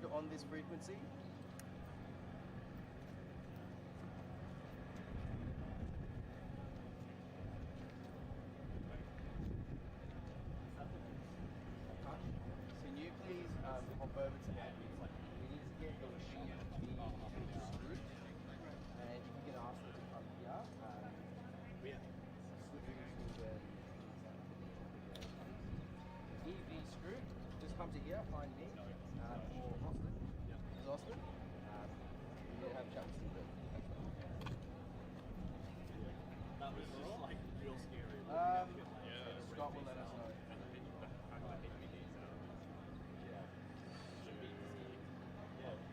grid on this frequency. Can you please hop over to that? We need to get the machine screwed, and you can ask them to come here. Switching to the EV screw. Just come to here, find me, or Austin. Is Austin? You need to have a chat with Steve. That was just like real scary. Scott will let us know.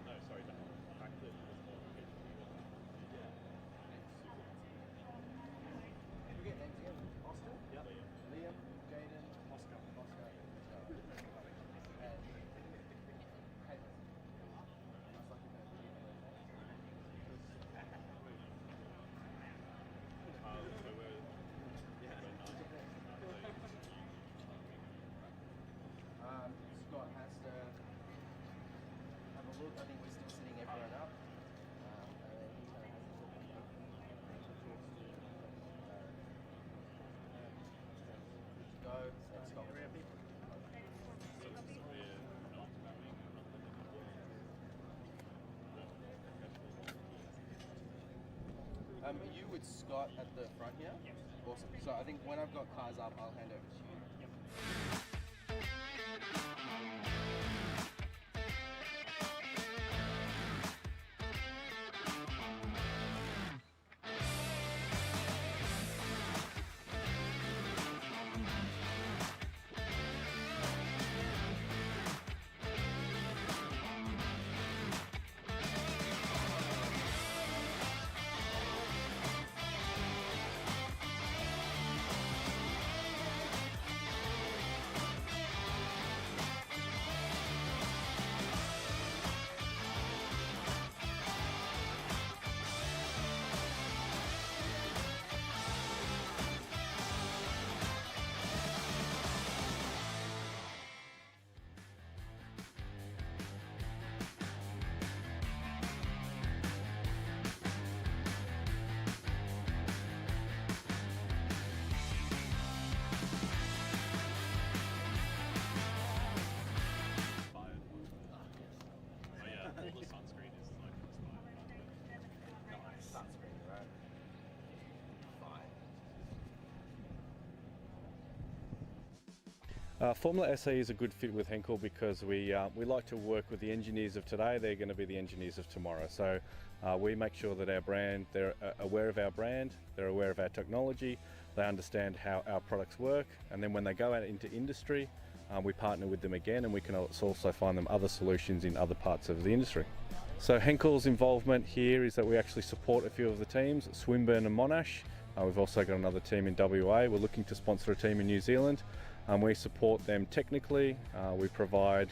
No, sorry, back to We get names again. Austin? yeah. Liam, Jaden, Oscar. And Hayden. That's like So we're Scott has to have a look. I think we're still sitting everyone up. And then he kind of has to go. And Scott will Are you with Scott at the front here? Yes. Awesome. So I think when I've got cars up, I'll hand over to you. Yep. all the sunscreen is like expired. Nice. Sunscreen, right? Fine. Formula SAE is a good fit with Henkel because we like to work with the engineers of today. They're going to be the engineers of tomorrow. So we make sure that our brand, they're aware of our brand, they're aware of our technology, they understand how our products work, and then when they go out into industry, we partner with them again, and we can also find them other solutions in other parts of the industry. So Henkel's involvement here is that we actually support a few of the teams, Swinburne and Monash. We've also got another team in WA. We're looking to sponsor a team in New Zealand. We support them technically, we provide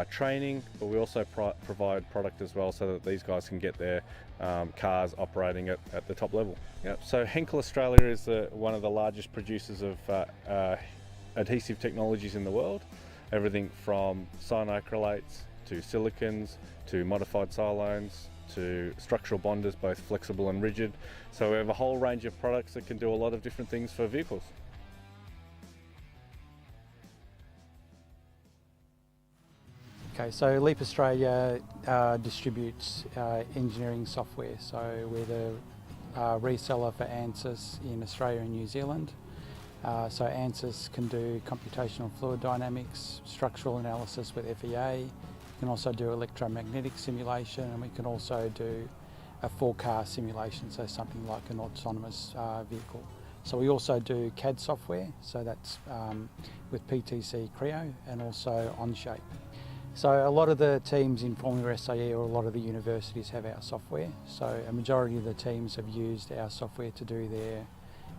training, but we also provide product as well so that these guys can get their cars operating at the top level. Yep. So Henkel Australia is one of the largest producers of adhesive technologies in the world. Everything from cyanoacrylates to silicons to modified silones to structural bonders, both flexible and rigid. So we have a whole range of products that can do a lot of different things for vehicles. Okay, so Leap Australia distributes engineering software. So we're the reseller for ANSYS in Australia and New Zealand. So ANSYS can do computational fluid dynamics, structural analysis with FEA. We can also do electromagnetic simulation, and we can also do a 4-car simulation, so something like an autonomous vehicle. So we also do CAD software, so that's with PTC Creo and also Onshape. So a lot of the teams in Formula SAE or a lot of the universities have our software. So a majority of the teams have used our software to do their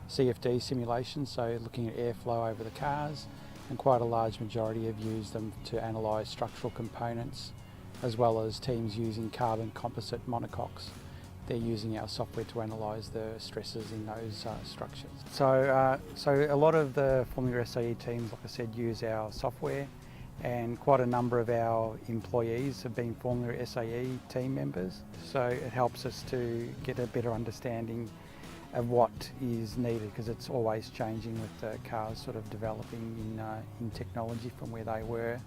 CFD simulations, so looking at airflow over the cars, and quite a large majority have used them to analyse structural components, as well as teams using carbon composite monocoques. They're using our software to analyse the stresses in those structures. So a lot of the Formula SAE teams, like I said, use our software, and quite a number of our employees have been Formula SAE team members, so it helps us to get a better understanding of what is needed, because it's always changing with the cars sort of developing in technology from where they were.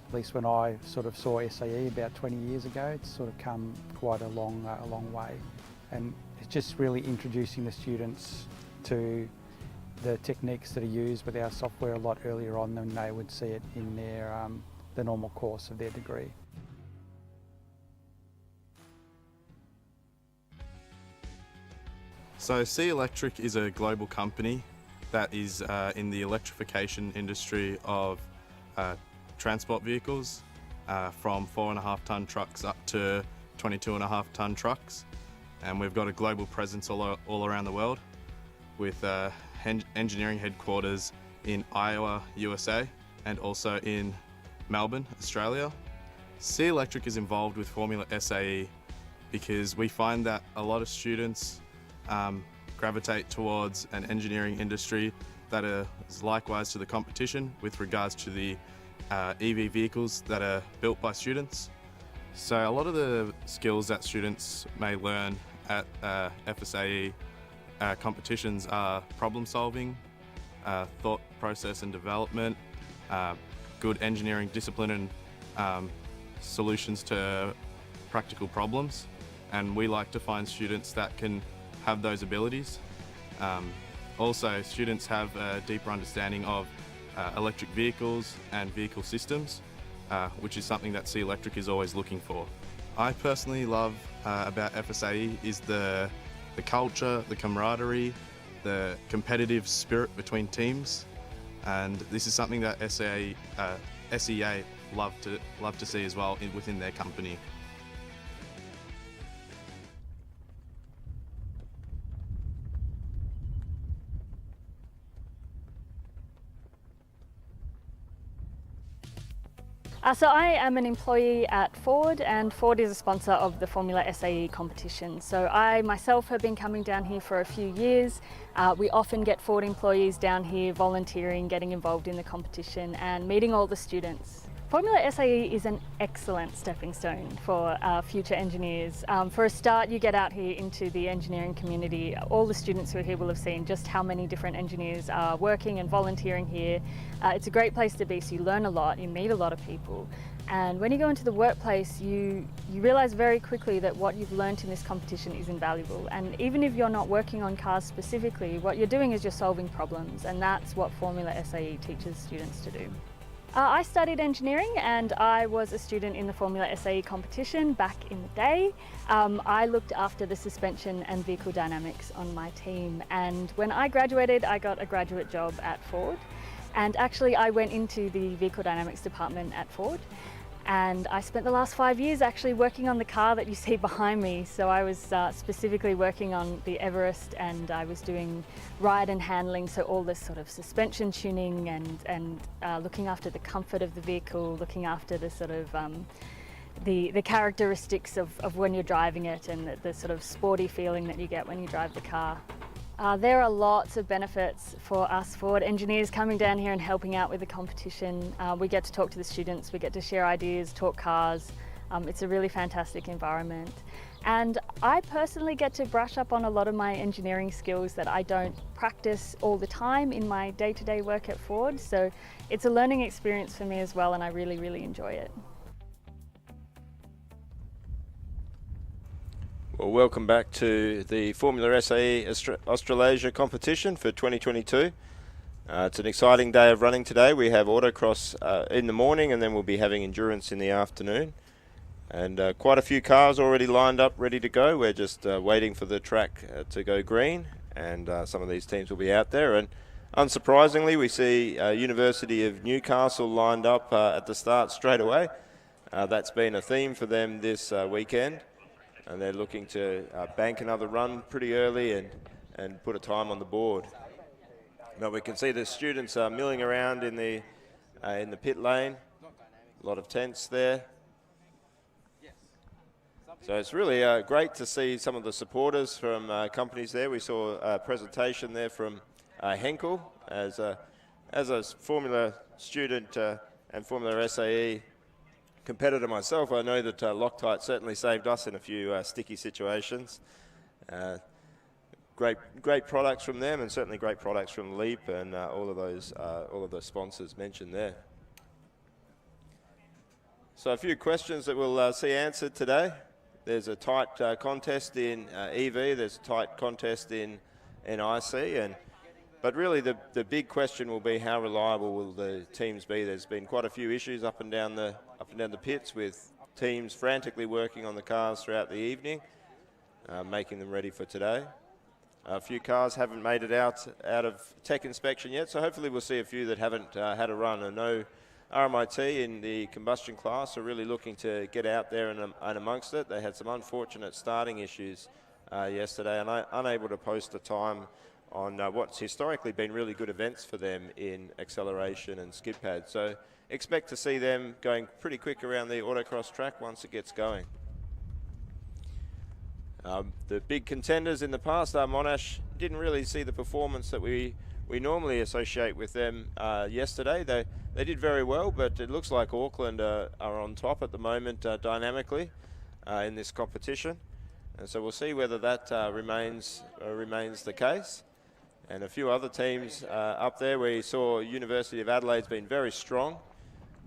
At least when I sort of saw SAE about 20 years ago, it's sort of come quite a long way. And it's just really introducing the students to the techniques that are used with our software a lot earlier on than they would see it in their the normal course of their degree. So SAE Electric is a global company that is in the electrification industry of transport vehicles, from 4.5 tonne trucks up to 22.5 tonne trucks, and we've got a global presence all around the world with engineering headquarters in Iowa, USA, and also in Melbourne, Australia. SAE Electric is involved with Formula SAE because we find that a lot of students gravitate towards an engineering industry that is likewise to the competition with regards to the EV vehicles that are built by students. So a lot of the skills that students may learn at FSAE competitions are problem solving, thought process and development, good engineering discipline and solutions to practical problems. And we like to find students that can have those abilities. Also, students have a deeper understanding of electric vehicles and vehicle systems, which is something that SAE Electric is always looking for. I personally love about FSAE is the culture, the camaraderie, the competitive spirit between teams, and this is something that SAE love to see as well within their company. So I am an employee at Ford, and Ford is a sponsor of the Formula SAE competition. So I myself have been coming down here for a few years. We often get Ford employees down here volunteering, getting involved in the competition and meeting all the students. Formula SAE is an excellent stepping stone for future engineers. For a start, you get out here into the engineering community. All the students who are here will have seen just how many different engineers are working and volunteering here. It's a great place to be, so you learn a lot, you meet a lot of people. And when you go into the workplace, you realise very quickly that what you've learnt in this competition is invaluable. And even if you're not working on cars specifically, what you're doing is you're solving problems, and that's what Formula SAE teaches students to do. I studied engineering, and I was a student in the Formula SAE competition back in the day. I looked after the suspension and vehicle dynamics on my team, and when I graduated I got a graduate job at Ford, and actually I went into the vehicle dynamics department at Ford, and I spent the last 5 years actually working on the car that you see behind me. So I was specifically working on the Everest, and I was doing ride and handling, so all this sort of suspension tuning and looking after the comfort of the vehicle, looking after the sort of the characteristics of when you're driving it, and the sort of sporty feeling that you get when you drive the car. There are lots of benefits for us Ford engineers coming down here and helping out with the competition. We get to talk to the students, we get to share ideas, talk cars. It's a really fantastic environment. And I personally get to brush up on a lot of my engineering skills that I don't practice all the time in my day-to-day work at Ford. So it's a learning experience for me as well, and I really, really enjoy it. Well, welcome back to the Formula SAE-Australasia competition for 2022. It's an exciting day of running today. We have autocross in the morning, and then we'll be having endurance in the afternoon. And quite a few cars already lined up, ready to go. We're just waiting for the track to go green, and some of these teams will be out there. And unsurprisingly, we see University of Newcastle lined up at the start straight away. That's been a theme for them this weekend. And they're looking to bank another run pretty early and put a time on the board. Now we can see the students are milling around in the pit lane. A lot of tents there. So it's really great to see some of the supporters from companies there. We saw a presentation there from Henkel as a Formula student and Formula SAE competitor myself, I know that Loctite certainly saved us in a few sticky situations. Great products from them, and certainly great products from Leap and all of those sponsors mentioned there. So a few questions that we'll see answered today. There's a tight contest in EV. There's a tight contest in IC, but really the big question will be how reliable will the teams be. There's been quite a few issues up and down the pits with teams frantically working on the cars throughout the evening, making them ready for today. A few cars haven't made it out of tech inspection yet, so hopefully we'll see a few that haven't had a run. I know RMIT in the combustion class are really looking to get out there and amongst it. They had some unfortunate starting issues yesterday, and unable to post a time on what's historically been really good events for them in acceleration and skid pad. So expect to see them going pretty quick around the autocross track once it gets going. The big contenders in the past, Monash didn't really see the performance that we normally associate with them yesterday. They did very well, but it looks like Auckland are on top at the moment dynamically in this competition. And so we'll see whether that remains the case. And a few other teams up there, we saw University of Adelaide's been very strong.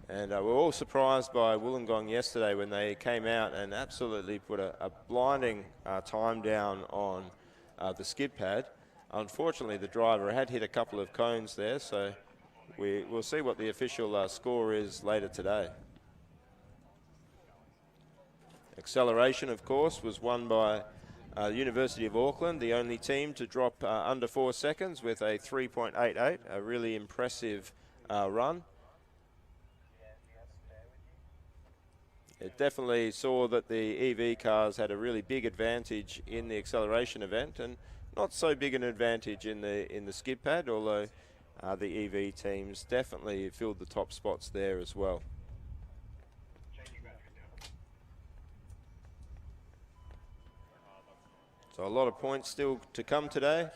And we're all surprised by Wollongong yesterday when they came out and absolutely put a blinding time down on the skid pad. Unfortunately, the driver had hit a couple of cones there, so we'll see what the official score is later today. Acceleration, of course, was won by the University of Auckland, the only team to drop under 4 seconds with a 3.88, a really impressive run. It definitely saw that the EV cars had a really big advantage in the acceleration event, and not so big an advantage in the skid pad, although the EV teams definitely filled the top spots there as well. So a lot of points still to come today.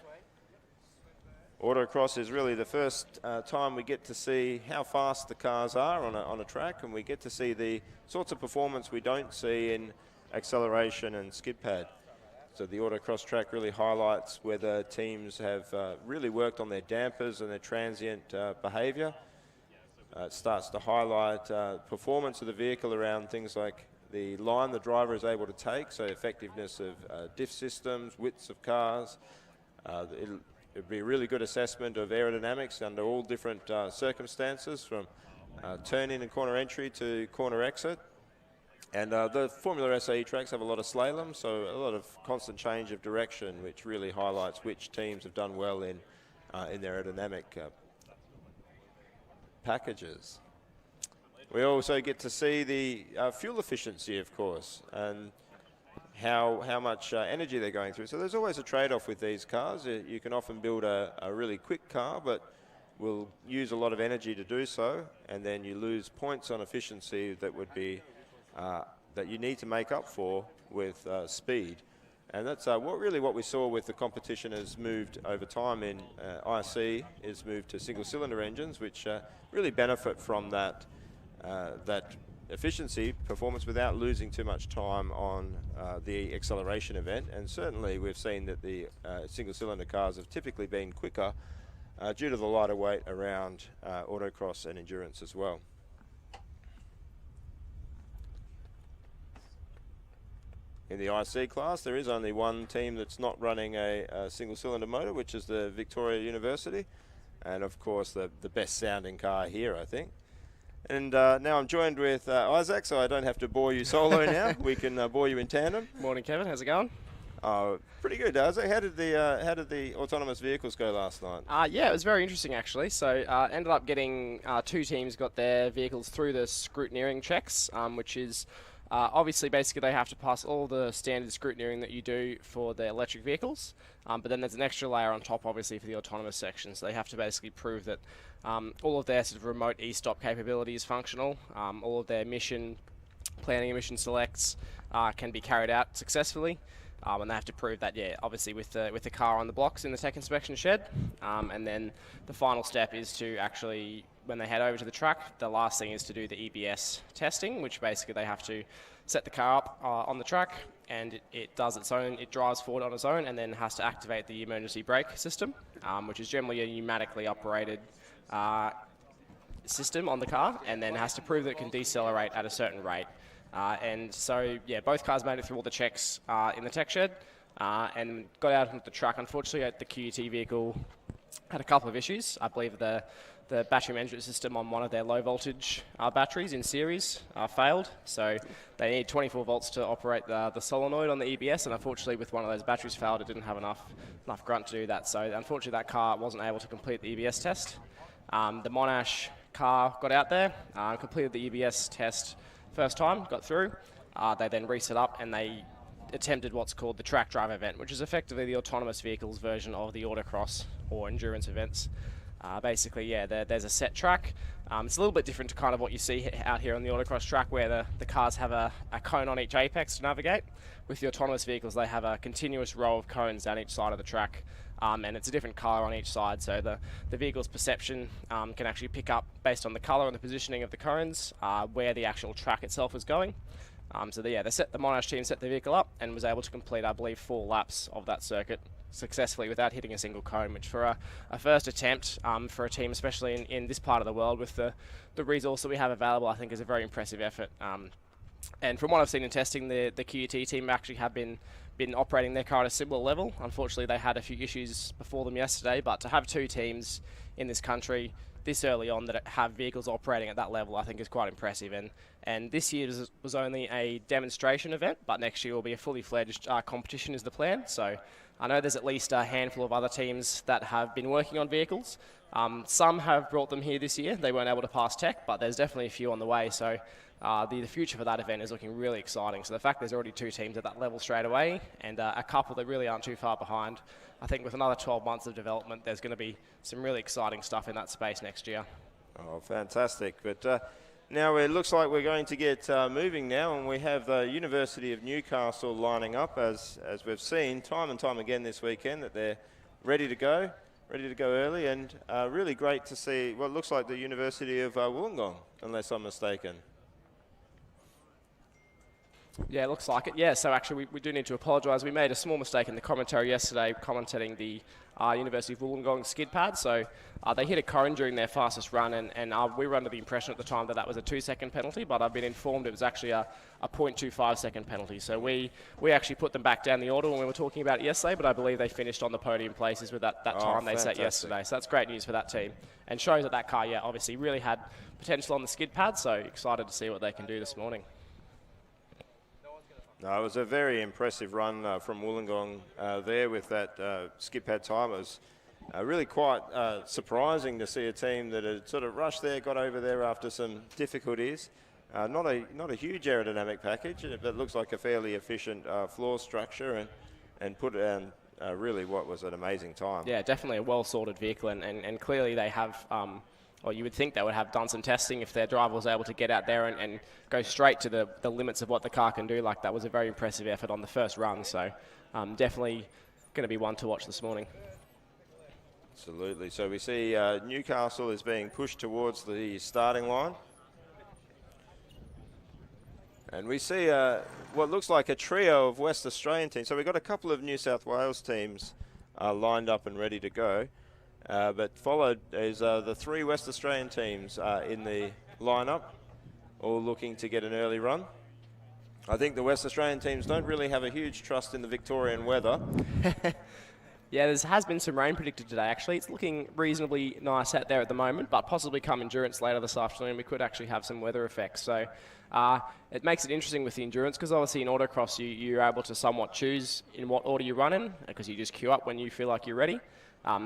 Autocross is really the first time we get to see how fast the cars are on a track, and we get to see the sorts of performance we don't see in acceleration and skid pad. So the autocross track really highlights whether teams have really worked on their dampers and their transient behaviour. It starts to highlight performance of the vehicle around things like the line the driver is able to take, so effectiveness of diff systems, widths of cars. It'd be a really good assessment of aerodynamics under all different circumstances, from turn-in and corner entry to corner exit. And the Formula SAE tracks have a lot of slalom, so a lot of constant change of direction, which really highlights which teams have done well in their aerodynamic packages. We also get to see the fuel efficiency, of course, and how much energy they're going through. So there's always a trade-off with these cars. You can often build a really quick car, but will use a lot of energy to do so, and then you lose points on efficiency that would be that you need to make up for with speed. And that's what we saw with the competition has moved over time in IC, is moved to single-cylinder engines, which really benefit from that efficiency performance without losing too much time on the acceleration event. And certainly we've seen that the single-cylinder cars have typically been quicker due to the lighter weight around autocross and endurance as well. In the IC class, there is only one team that's not running a single-cylinder motor, which is the Victoria University, and of course the best sounding car here, I think. And now I'm joined with Isaac, so I don't have to bore you solo now. We can bore you in tandem. Morning, Kevin. How's it going? Pretty good, Isaac. How did the autonomous vehicles go last night? Yeah, it was very interesting actually. So ended up getting two teams got their vehicles through the scrutineering checks, which is obviously basically they have to pass all the standard scrutineering that you do for the electric vehicles, but then there's an extra layer on top obviously for the autonomous section. So they have to basically prove that all of their sort of remote e-stop capability is functional, all of their mission planning and mission selects can be carried out successfully. And they have to prove that, yeah, obviously with the car on the blocks in the tech inspection shed. And then the final step is to actually when they head over to the track, the last thing is to do the EBS testing, which basically they have to set the car up on the track, and it does its own, it drives forward on its own, and then has to activate the emergency brake system, which is generally a pneumatically operated system on the car, and then has to prove that it can decelerate at a certain rate. And so, yeah, both cars made it through all the checks in the tech shed and got out onto the track. Unfortunately, the QUT vehicle had a couple of issues. I believe the battery management system on one of their low voltage batteries in series failed, so they need 24 volts to operate the solenoid on the EBS, and unfortunately with one of those batteries failed, it didn't have enough grunt to do that, so unfortunately that car wasn't able to complete the EBS test. The Monash car got out there, completed the EBS test first time, got through. They then reset up and they attempted what's called the track drive event, which is effectively the autonomous vehicles version of the autocross or endurance events. Basically, yeah, there's a set track. It's a little bit different to kind of what you see out here on the autocross track, where the cars have a cone on each apex to navigate. With the autonomous vehicles, they have a continuous row of cones down each side of the track, and it's a different colour on each side, so the vehicle's perception can actually pick up, based on the colour and the positioning of the cones, where the actual track itself is going. So the Monash team set the vehicle up and was able to complete, I believe, 4 laps of that circuit successfully without hitting a single cone, which for a first attempt for a team, especially in this part of the world with the resource that we have available, I think is a very impressive effort. And from what I've seen in testing, the QUT team actually have been operating their car at a similar level. Unfortunately, they had a few issues before them yesterday, but to have 2 teams in this country this early on that have vehicles operating at that level, I think is quite impressive. And this year was only a demonstration event, but next year will be a fully fledged competition is the plan. So I know there's at least a handful of other teams that have been working on vehicles. Some have brought them here this year. They weren't able to pass tech, but there's definitely a few on the way. So the future for that event is looking really exciting. So the fact there's already 2 teams at that level straight away, and a couple that really aren't too far behind, I think with another 12 months of development, there's going to be some really exciting stuff in that space next year. Oh, fantastic. But now it looks like we're going to get moving now, and we have the University of Newcastle lining up, as we've seen time and time again this weekend, that they're ready to go early, and really great to see what looks like the University of Wollongong, unless I'm mistaken. Yeah, it looks like it. Yeah, so actually we do need to apologise. We made a small mistake in the commentary yesterday, commentating the University of Wollongong skid pad. So they hit a cone during their fastest run, and we were under the impression at the time that was a 2-second penalty, but I've been informed it was actually a 0.25-second penalty. So we actually put them back down the order when we were talking about it yesterday, but I believe they finished on the podium places with that time they set yesterday. So that's great news for that team, and shows that car, yeah, obviously really had potential on the skid pad, so excited to see what they can do this morning. No, it was a very impressive run from Wollongong there with that skid pad time. It was really quite surprising to see a team that had sort of rushed there, got over there after some difficulties. Not a huge aerodynamic package, but it looks like a fairly efficient floor structure, and put it on really what was an amazing time. Yeah, definitely a well-sorted vehicle, and clearly they have... or you would think they would have done some testing if their driver was able to get out there and go straight to the limits of what the car can do. Like, that was a very impressive effort on the first run, so definitely going to be one to watch this morning. Absolutely. So we see Newcastle is being pushed towards the starting line. And we see what looks like a trio of West Australian teams. So we've got a couple of New South Wales teams lined up and ready to go. But followed is the 3 West Australian teams in the lineup, all looking to get an early run. I think the West Australian teams don't really have a huge trust in the Victorian weather. Yeah, there has been some rain predicted today, actually. It's looking reasonably nice out there at the moment, but possibly come endurance later this afternoon, we could actually have some weather effects. So it makes it interesting with the endurance, because obviously in autocross you're able to somewhat choose in what order you run in, because you just queue up when you feel like you're ready.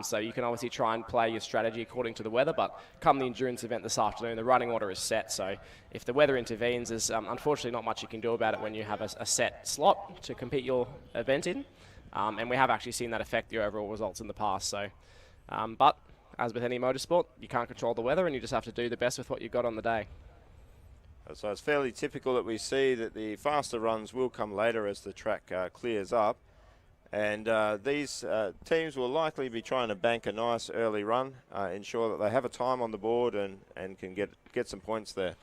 So you can obviously try and play your strategy according to the weather, but come the endurance event this afternoon, the running order is set. So if the weather intervenes, there's unfortunately not much you can do about it when you have a set slot to compete your event in. And we have actually seen that affect the overall results in the past. So, but as with any motorsport, you can't control the weather, and you just have to do the best with what you've got on the day. So it's fairly typical that we see that the faster runs will come later as the track clears up. And these teams will likely be trying to bank a nice early run, ensure that they have a time on the board and can get some points there.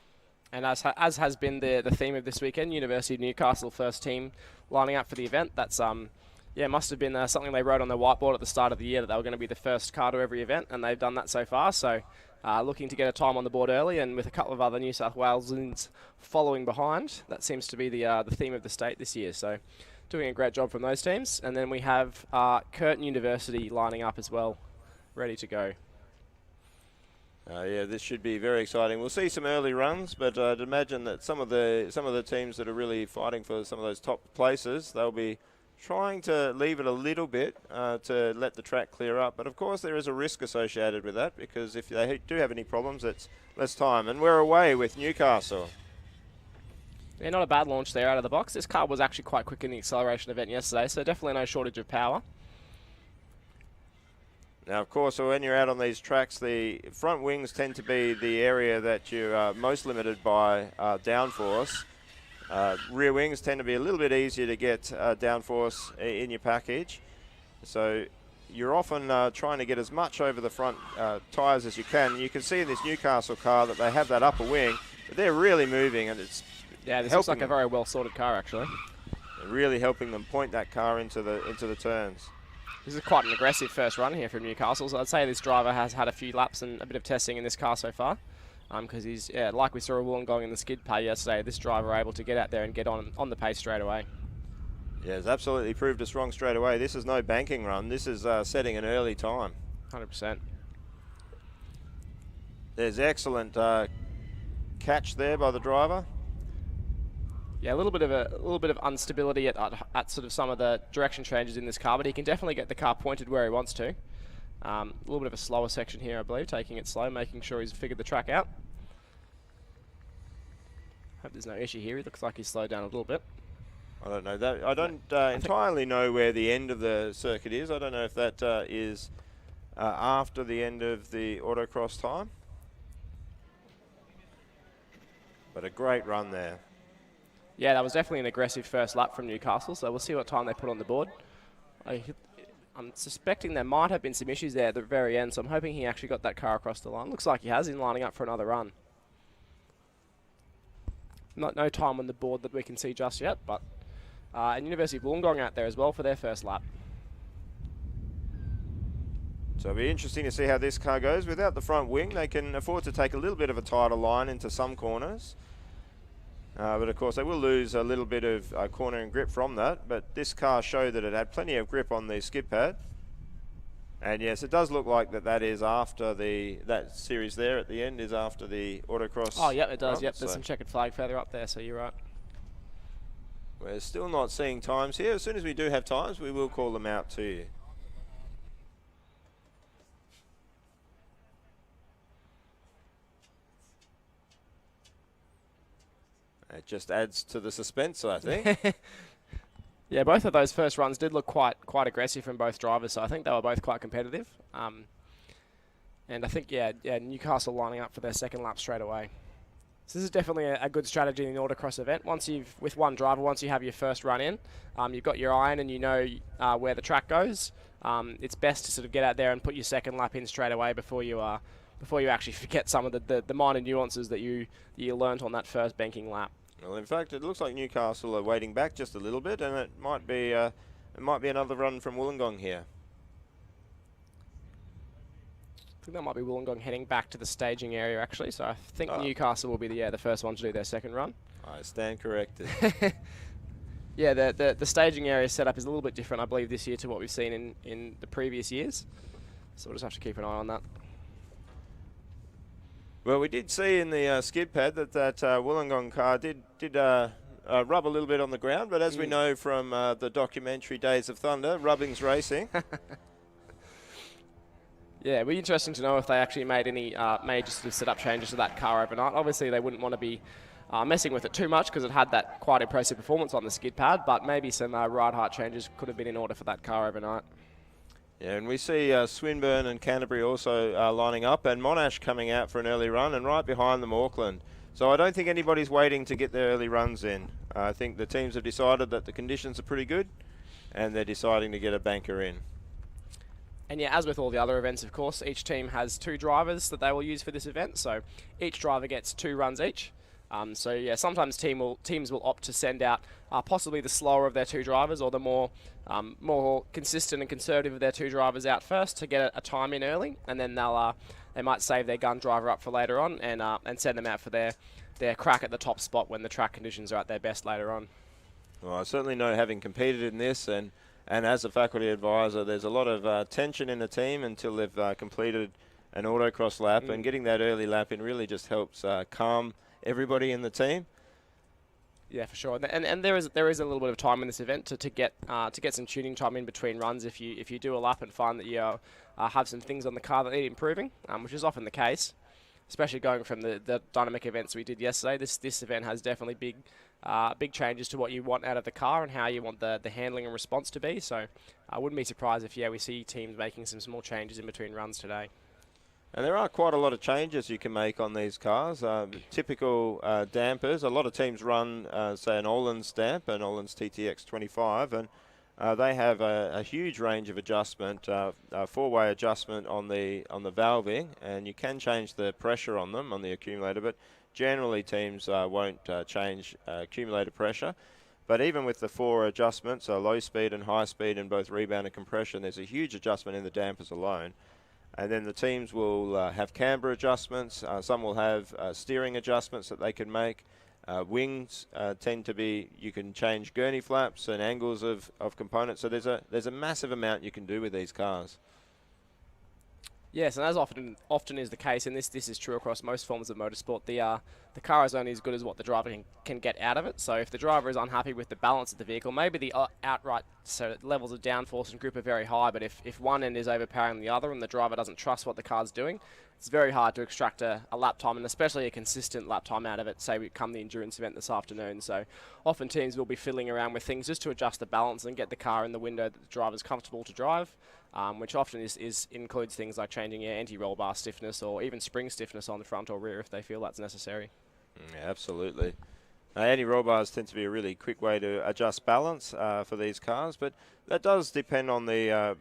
And as has been the theme of this weekend, University of Newcastle first team lining up for the event. That's must have been something they wrote on their whiteboard at the start of the year, that they were going to be the first car to every event, and they've done that so far. So looking to get a time on the board early, and with a couple of other New South Walesians following behind. That seems to be the theme of the state this year. So doing a great job from those teams. And then we have Curtin University lining up as well, ready to go. Yeah, this should be very exciting. We'll see some early runs, but I'd imagine that some of the teams that are really fighting for some of those top places, they'll be trying to leave it a little bit to let the track clear up. But of course there is a risk associated with that, because if they do have any problems, it's less time. And we're away with Newcastle. Yeah, not a bad launch there out of the box. This car was actually quite quick in the acceleration event yesterday, so definitely no shortage of power. Now, of course, when you're out on these tracks, the front wings tend to be the area that you're most limited by downforce. Rear wings tend to be a little bit easier to get downforce in your package. So you're often trying to get as much over the front tyres as you can. You can see in this Newcastle car that they have that upper wing, but they're really moving, and it's this looks like a very well sorted car actually. Really helping them point that car into the turns. This is quite an aggressive first run here from Newcastle, so I'd say this driver has had a few laps and a bit of testing in this car so far. Because he's, like we saw a Wollongong in the skid pad yesterday, this driver able to get out there and get on the pace straight away. Yeah, it's absolutely proved us wrong straight away. This is no banking run. This is setting an early time. 100%. There's excellent catch there by the driver. Yeah, a little bit of instability at sort of some of the direction changes in this car, but he can definitely get the car pointed where he wants to. A little bit of a slower section here, I believe, taking it slow, making sure he's figured the track out. Hope there's no issue here. He looks like he's slowed down a little bit. I don't know that. I don't entirely know where the end of the circuit is. I don't know if that is after the end of the autocross time. But a great run there. Yeah, that was definitely an aggressive first lap from Newcastle, so we'll see what time they put on the board. I'm suspecting there might have been some issues there at the very end, so I'm hoping he actually got that car across the line. Looks like he has, in lining up for another run. No time on the board that we can see just yet, but and University of Wollongong out there as well for their first lap. So it'll be interesting to see how this car goes. Without the front wing, they can afford to take a little bit of a tighter line into some corners. But of course they will lose a little bit of cornering grip from that, but this car showed that it had plenty of grip on the skid pad. And yes, it does look like that is after that series there at the end is after the autocross. Oh yep, it does. run, Yep, there's some checkered flag further up there, so you're right. We're still not seeing times here. As soon as we do have times, we will call them out to you. It just adds to the suspense, I think. Yeah, both of those first runs did look quite aggressive from both drivers, so I think they were both quite competitive. And I think, Newcastle lining up for their second lap straight away. So this is definitely a good strategy in an autocross event. With one driver, once you have your first run in, you've got your eye in and you know where the track goes. It's best to sort of get out there and put your second lap in straight away before you actually forget some of the minor nuances that you learnt on that first banking lap. Well, in fact, it looks like Newcastle are waiting back just a little bit, and it might be another run from Wollongong here. I think that might be Wollongong heading back to the staging area actually. So I think Newcastle will be the first one to do their second run. I stand corrected. Yeah, the staging area setup is a little bit different, I believe, this year to what we've seen in the previous years. So we'll just have to keep an eye on that. Well, we did see in the skid pad that Wollongong car did rub a little bit on the ground, but as we know from the documentary Days of Thunder, rubbing's racing. Yeah, it'd be interesting to know if they actually made any major sort of setup changes to that car overnight. Obviously, they wouldn't want to be messing with it too much because it had that quite impressive performance on the skid pad, but maybe some ride height changes could have been in order for that car overnight. Yeah, and we see Swinburne and Canterbury also lining up, and Monash coming out for an early run, and right behind them Auckland. So I don't think anybody's waiting to get their early runs in. I think the teams have decided that the conditions are pretty good, and they're deciding to get a banker in. And yeah, as with all the other events, of course, each team has 2 drivers that they will use for this event. So each driver gets 2 runs each. So yeah, sometimes teams will opt to send out possibly the slower of their 2 drivers, or the more consistent and conservative of their 2 drivers out first to get a time in early, and then they might save their gun driver up for later on and send them out for their crack at the top spot when the track conditions are at their best later on. Well, I certainly know, having competed in this and as a faculty advisor, there's a lot of tension in the team until they've completed an autocross lap, and getting that early lap in really just helps calm everybody in the team. Yeah, for sure. And there is a little bit of time in this event to get some tuning time in between runs if you do a lap and find that you have some things on the car that need improving, which is often the case, especially going from the dynamic events we did yesterday. This event has definitely big changes to what you want out of the car and how you want the handling and response to be. So I wouldn't be surprised if we see teams making some small changes in between runs today. And there are quite a lot of changes you can make on these cars. Typical dampers, a lot of teams run, say, an Öhlins damp, an Öhlins TTX 25, and they have a huge range of adjustment, a 4-way adjustment on the valving, and you can change the pressure on them, on the accumulator, but generally teams won't change accumulator pressure. But even with the 4 adjustments, low speed and high speed and both rebound and compression, there's a huge adjustment in the dampers alone. And then the teams will have camber adjustments. Some will have steering adjustments that they can make. Wings tend to be, you can change gurney flaps and angles of components. So there's a massive amount you can do with these cars. Yes, and as often is the case, and this is true across most forms of motorsport, the car is only as good as what the driver can get out of it. So if the driver is unhappy with the balance of the vehicle, maybe the outright levels of downforce and grip are very high, but if one end is overpowering the other and the driver doesn't trust what the car's doing, it's very hard to extract a lap time, and especially a consistent lap time out of it, say we come the endurance event this afternoon. So often teams will be fiddling around with things just to adjust the balance and get the car in the window that the driver's comfortable to drive. Which often includes things like changing anti-roll bar stiffness or even spring stiffness on the front or rear if they feel that's necessary. Yeah, absolutely. Anti-roll bars tend to be a really quick way to adjust balance for these cars, but that does depend on the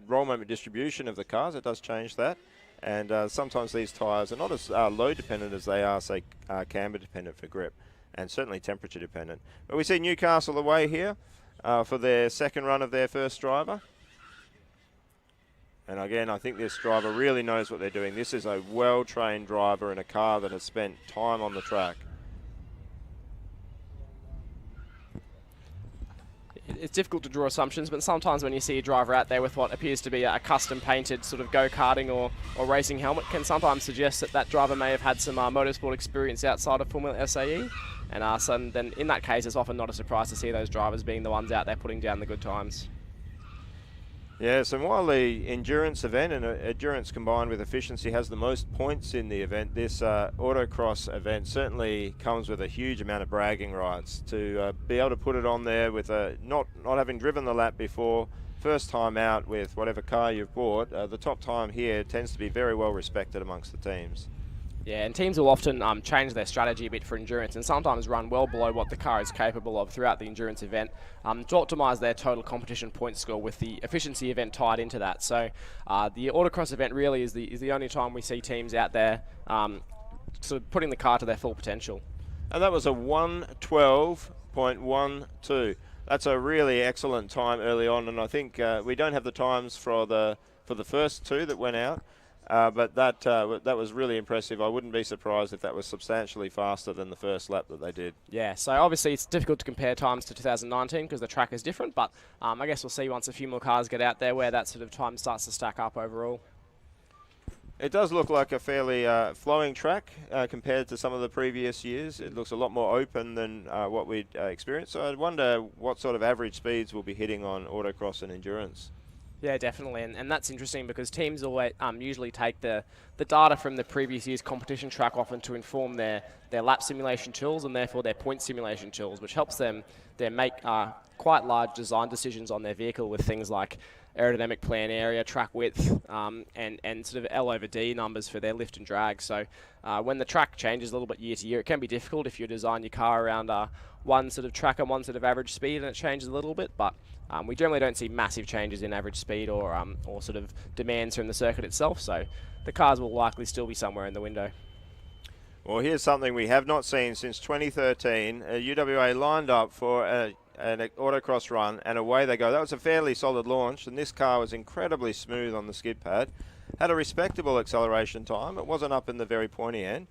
roll moment distribution of the cars. It does change that, and sometimes these tyres are not as load dependent as they are, say, camber dependent for grip, and certainly temperature dependent. But we see Newcastle away here for their second run of their first driver. And again, I think this driver really knows what they're doing. This is a well-trained driver in a car that has spent time on the track. It's difficult to draw assumptions, but sometimes when you see a driver out there with what appears to be a custom-painted sort of go-karting or racing helmet, can sometimes suggest that driver may have had some motorsport experience outside of Formula SAE. And so then in that case, it's often not a surprise to see those drivers being the ones out there putting down the good times. Yes, and while the endurance event and endurance combined with efficiency has the most points in the event, this autocross event certainly comes with a huge amount of bragging rights. To be able to put it on there with not having driven the lap before, first time out with whatever car you've bought, the top time here tends to be very well respected amongst the teams. Yeah, and teams will often change their strategy a bit for endurance and sometimes run well below what the car is capable of throughout the endurance event to optimise their total competition point score with the efficiency event tied into that. So the autocross event really is the only time we see teams out there sort of putting the car to their full potential. And that was a 1:12.12. That's a really excellent time early on, and I think we don't have the times for the first 2 that went out. But that was really impressive. I wouldn't be surprised if that was substantially faster than the first lap that they did. Yeah, so obviously it's difficult to compare times to 2019 because the track is different, but I guess we'll see once a few more cars get out there where that sort of time starts to stack up overall. It does look like a fairly flowing track compared to some of the previous years. It looks a lot more open than what we'd experienced. So I wonder what sort of average speeds we'll be hitting on autocross and endurance. Yeah, definitely, and that's interesting because teams always usually take the data from the previous year's competition track often to inform their lap simulation tools and therefore their point simulation tools, which helps them make quite large design decisions on their vehicle with things like aerodynamic plan area, track width, and sort of L over D numbers for their lift and drag. So when the track changes a little bit year to year, it can be difficult if you design your car around one sort of track and one sort of average speed and it changes a little bit, but we generally don't see massive changes in average speed or sort of demands from the circuit itself, so the cars will likely still be somewhere in the window. Well, here's something we have not seen since 2013. UWA lined up for an autocross run, and away they go. That was a fairly solid launch, and this car was incredibly smooth on the skid pad. Had a respectable acceleration time. It wasn't up in the very pointy end,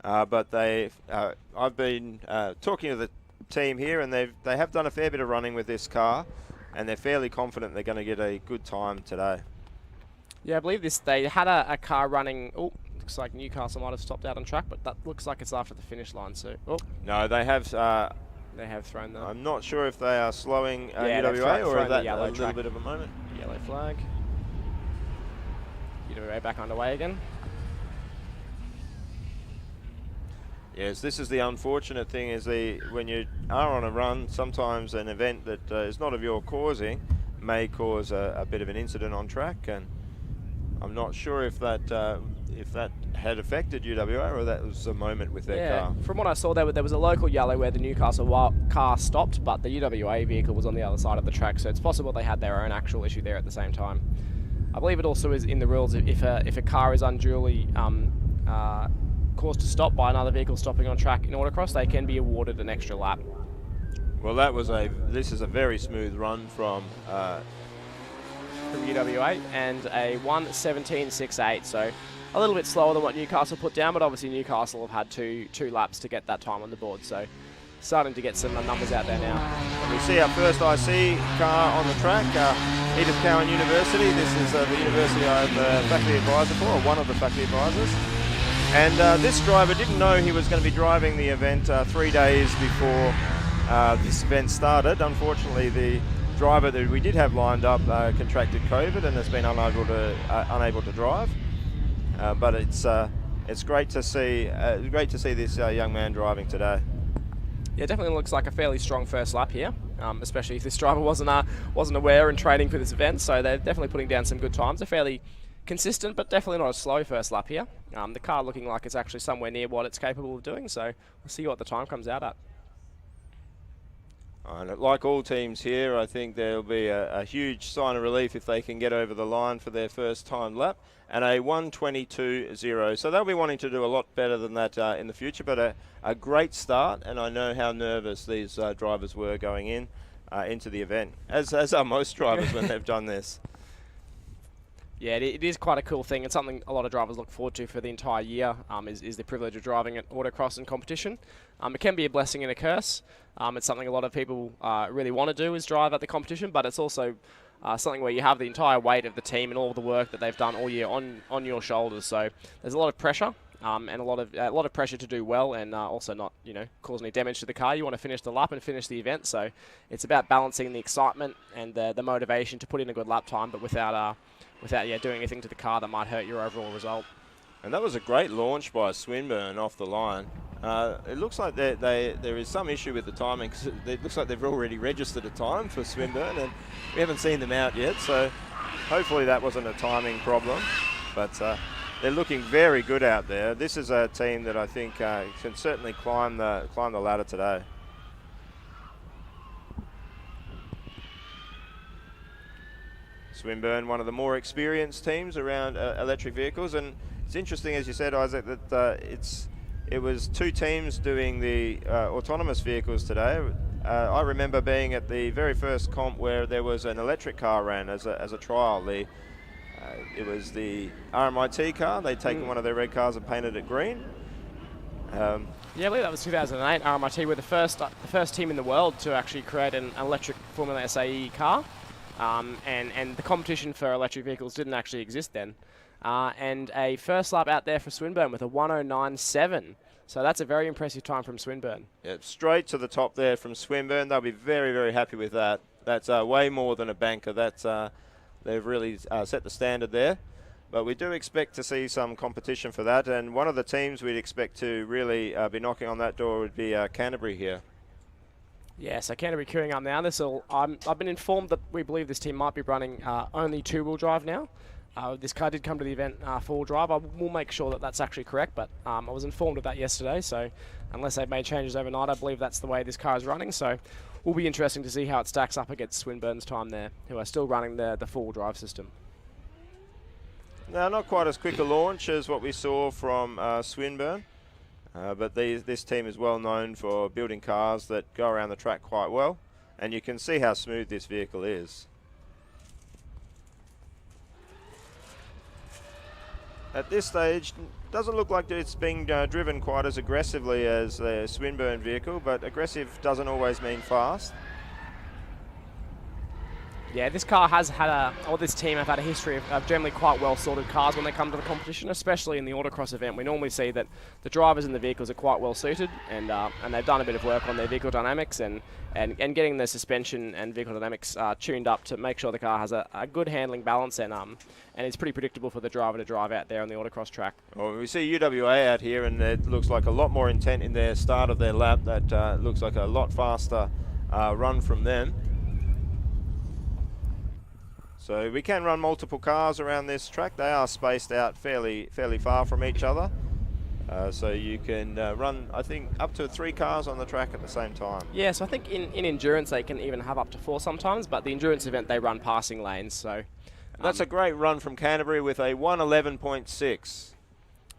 but I've been talking to the team here, and they have done a fair bit of running with this car, and they're fairly confident they're going to get a good time today. Yeah, I believe they had a car running. Oh, looks like Newcastle might have stopped out on track, but that looks like it's after the finish line. So, no, they have thrown them. I'm not sure if they are slowing UWA or is that a little bit of a moment. Yellow flag. UWA back underway again. Yes, this is the unfortunate thing, is when you are on a run, sometimes an event that is not of your causing may cause a bit of an incident on track, and I'm not sure if that had affected UWA or that was a moment with their car. From what I saw, there was a local yellow where the Newcastle car stopped, but the UWA vehicle was on the other side of the track, so it's possible they had their own actual issue there at the same time. I believe it also is in the rules if a car is unduly caused to stop by another vehicle stopping on track in autocross, they can be awarded an extra lap. Well, this is a very smooth run from UWA, and a 1:17.68, so a little bit slower than what Newcastle put down, but obviously Newcastle have had two laps to get that time on the board, so starting to get some numbers out there now. We see our first IC car on the track, Edith Cowan University. This is the university I'm faculty advisor for, or one of the faculty advisors. And this driver didn't know he was going to be driving the event 3 days before this event started. Unfortunately, the driver that we did have lined up contracted COVID and has been unable to drive. But it's great to see this young man driving today. Yeah, definitely looks like a fairly strong first lap here, especially if this driver wasn't aware and training for this event. So they're definitely putting down some good times. They're fairly consistent, but definitely not a slow first lap here. The car looking like it's actually somewhere near what it's capable of doing. So we'll see what the time comes out at. And like all teams here, I think there'll be a huge sign of relief if they can get over the line for their first time lap, and a 1:22.0. So they'll be wanting to do a lot better than that in the future, but a great start, and I know how nervous these drivers were going into the event, as are most drivers when they've done this. Yeah, it is quite a cool thing. It's something a lot of drivers look forward to for the entire year, is the privilege of driving at autocross and competition. It can be a blessing and a curse. It's something a lot of people really want to do, is drive at the competition, but it's also something where you have the entire weight of the team and all the work that they've done all year on your shoulders. So there's a lot of pressure and a lot of pressure to do well, and also not cause any damage to the car. You want to finish the lap and finish the event. So it's about balancing the excitement and the motivation to put in a good lap time, but without doing anything to the car that might hurt your overall result. And that was a great launch by Swinburne off the line. It looks like there is some issue with the timing, because it looks like they've already registered a time for Swinburne, and we haven't seen them out yet, so hopefully that wasn't a timing problem. But they're looking very good out there. This is a team that I think can certainly climb the ladder today. Swinburne, one of the more experienced teams around electric vehicles, and it's interesting, as you said, Isaac, that it was two teams doing the autonomous vehicles today. I remember being at the very first comp where there was an electric car ran as a trial. It was the RMIT car. They'd taken one of their red cars and painted it green. Yeah, I believe that was 2008. RMIT were the first team in the world to actually create an electric Formula SAE car. And the competition for electric vehicles didn't actually exist then. And a first lap out there for Swinburne with a 1:09.7. So that's a very impressive time from Swinburne. Yeah, straight to the top there from Swinburne. They'll be very, very happy with that. That's way more than a banker. They've really set the standard there. But we do expect to see some competition for that. And one of the teams we'd expect to really be knocking on that door would be Canterbury here. Yeah, so Canterbury queuing up now. I've been informed that we believe this team might be running only two-wheel drive now. This car did come to the event four-wheel drive. I will make sure that that's actually correct, but I was informed of that yesterday, so unless they've made changes overnight, I believe that's the way this car is running. So will be interesting to see how it stacks up against Swinburne's time there, who are still running the four-wheel drive system. Now, not quite as quick a launch as what we saw from Swinburne. But this team is well known for building cars that go around the track quite well, and you can see how smooth this vehicle is. At this stage, doesn't look like it's being driven quite as aggressively as the Swinburne vehicle, but aggressive doesn't always mean fast. Yeah, this car has had this team have had a history of generally quite well-sorted cars when they come to the competition, especially in the autocross event. We normally see that the drivers and the vehicles are quite well-suited, and they've done a bit of work on their vehicle dynamics and getting the suspension and vehicle dynamics tuned up to make sure the car has a good handling balance and it's pretty predictable for the driver to drive out there on the autocross track. Well, we see UWA out here, and it looks like a lot more intent in their start of their lap. That looks like a lot faster run from them. So we can run multiple cars around this track. They are spaced out fairly far from each other. So you can run, I think, up to 3 cars on the track at the same time. Yeah, so I think in endurance they can even have up to 4 sometimes, but the endurance event they run passing lanes. So that's a great run from Canterbury with a 1:11.6.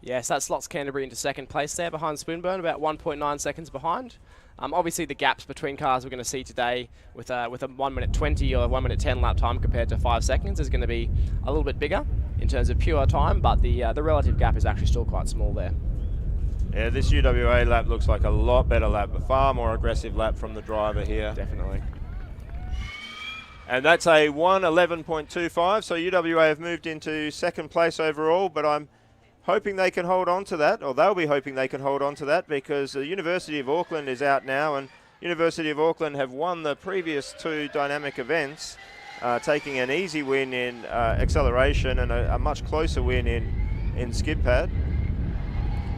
Yes, that slots Canterbury into second place there behind Swinburne, about 1.9 seconds behind. Obviously, the gaps between cars we're going to see today with a 1:20 or 1:10 lap time compared to 5 seconds is going to be a little bit bigger in terms of pure time, but the relative gap is actually still quite small there. Yeah, this UWA lap looks like a lot better lap, a far more aggressive lap from the driver here. Definitely. And that's a 1:11.25, so UWA have moved into second place overall, but I'm hoping they can hold on to that, or they'll be hoping they can hold on to that, because the University of Auckland is out now, and University of Auckland have won the previous 2 dynamic events, taking an easy win in acceleration and a much closer win in skid pad.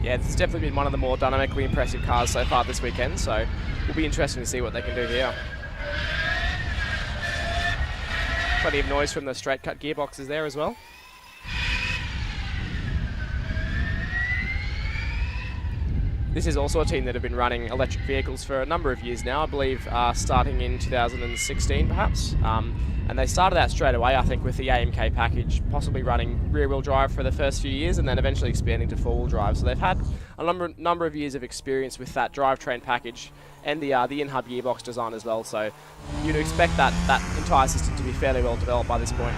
Yeah, it's definitely been one of the more dynamically impressive cars so far this weekend, so it will be interesting to see what they can do here. Plenty of noise from the straight cut gearboxes there as well. This is also a team that have been running electric vehicles for a number of years now, I believe starting in 2016 perhaps. And they started out straight away, I think, with the AMK package, possibly running rear-wheel drive for the first few years and then eventually expanding to four-wheel drive. So they've had a number of years of experience with that drivetrain package and the in-hub gearbox design as well. So you'd expect that entire system to be fairly well developed by this point.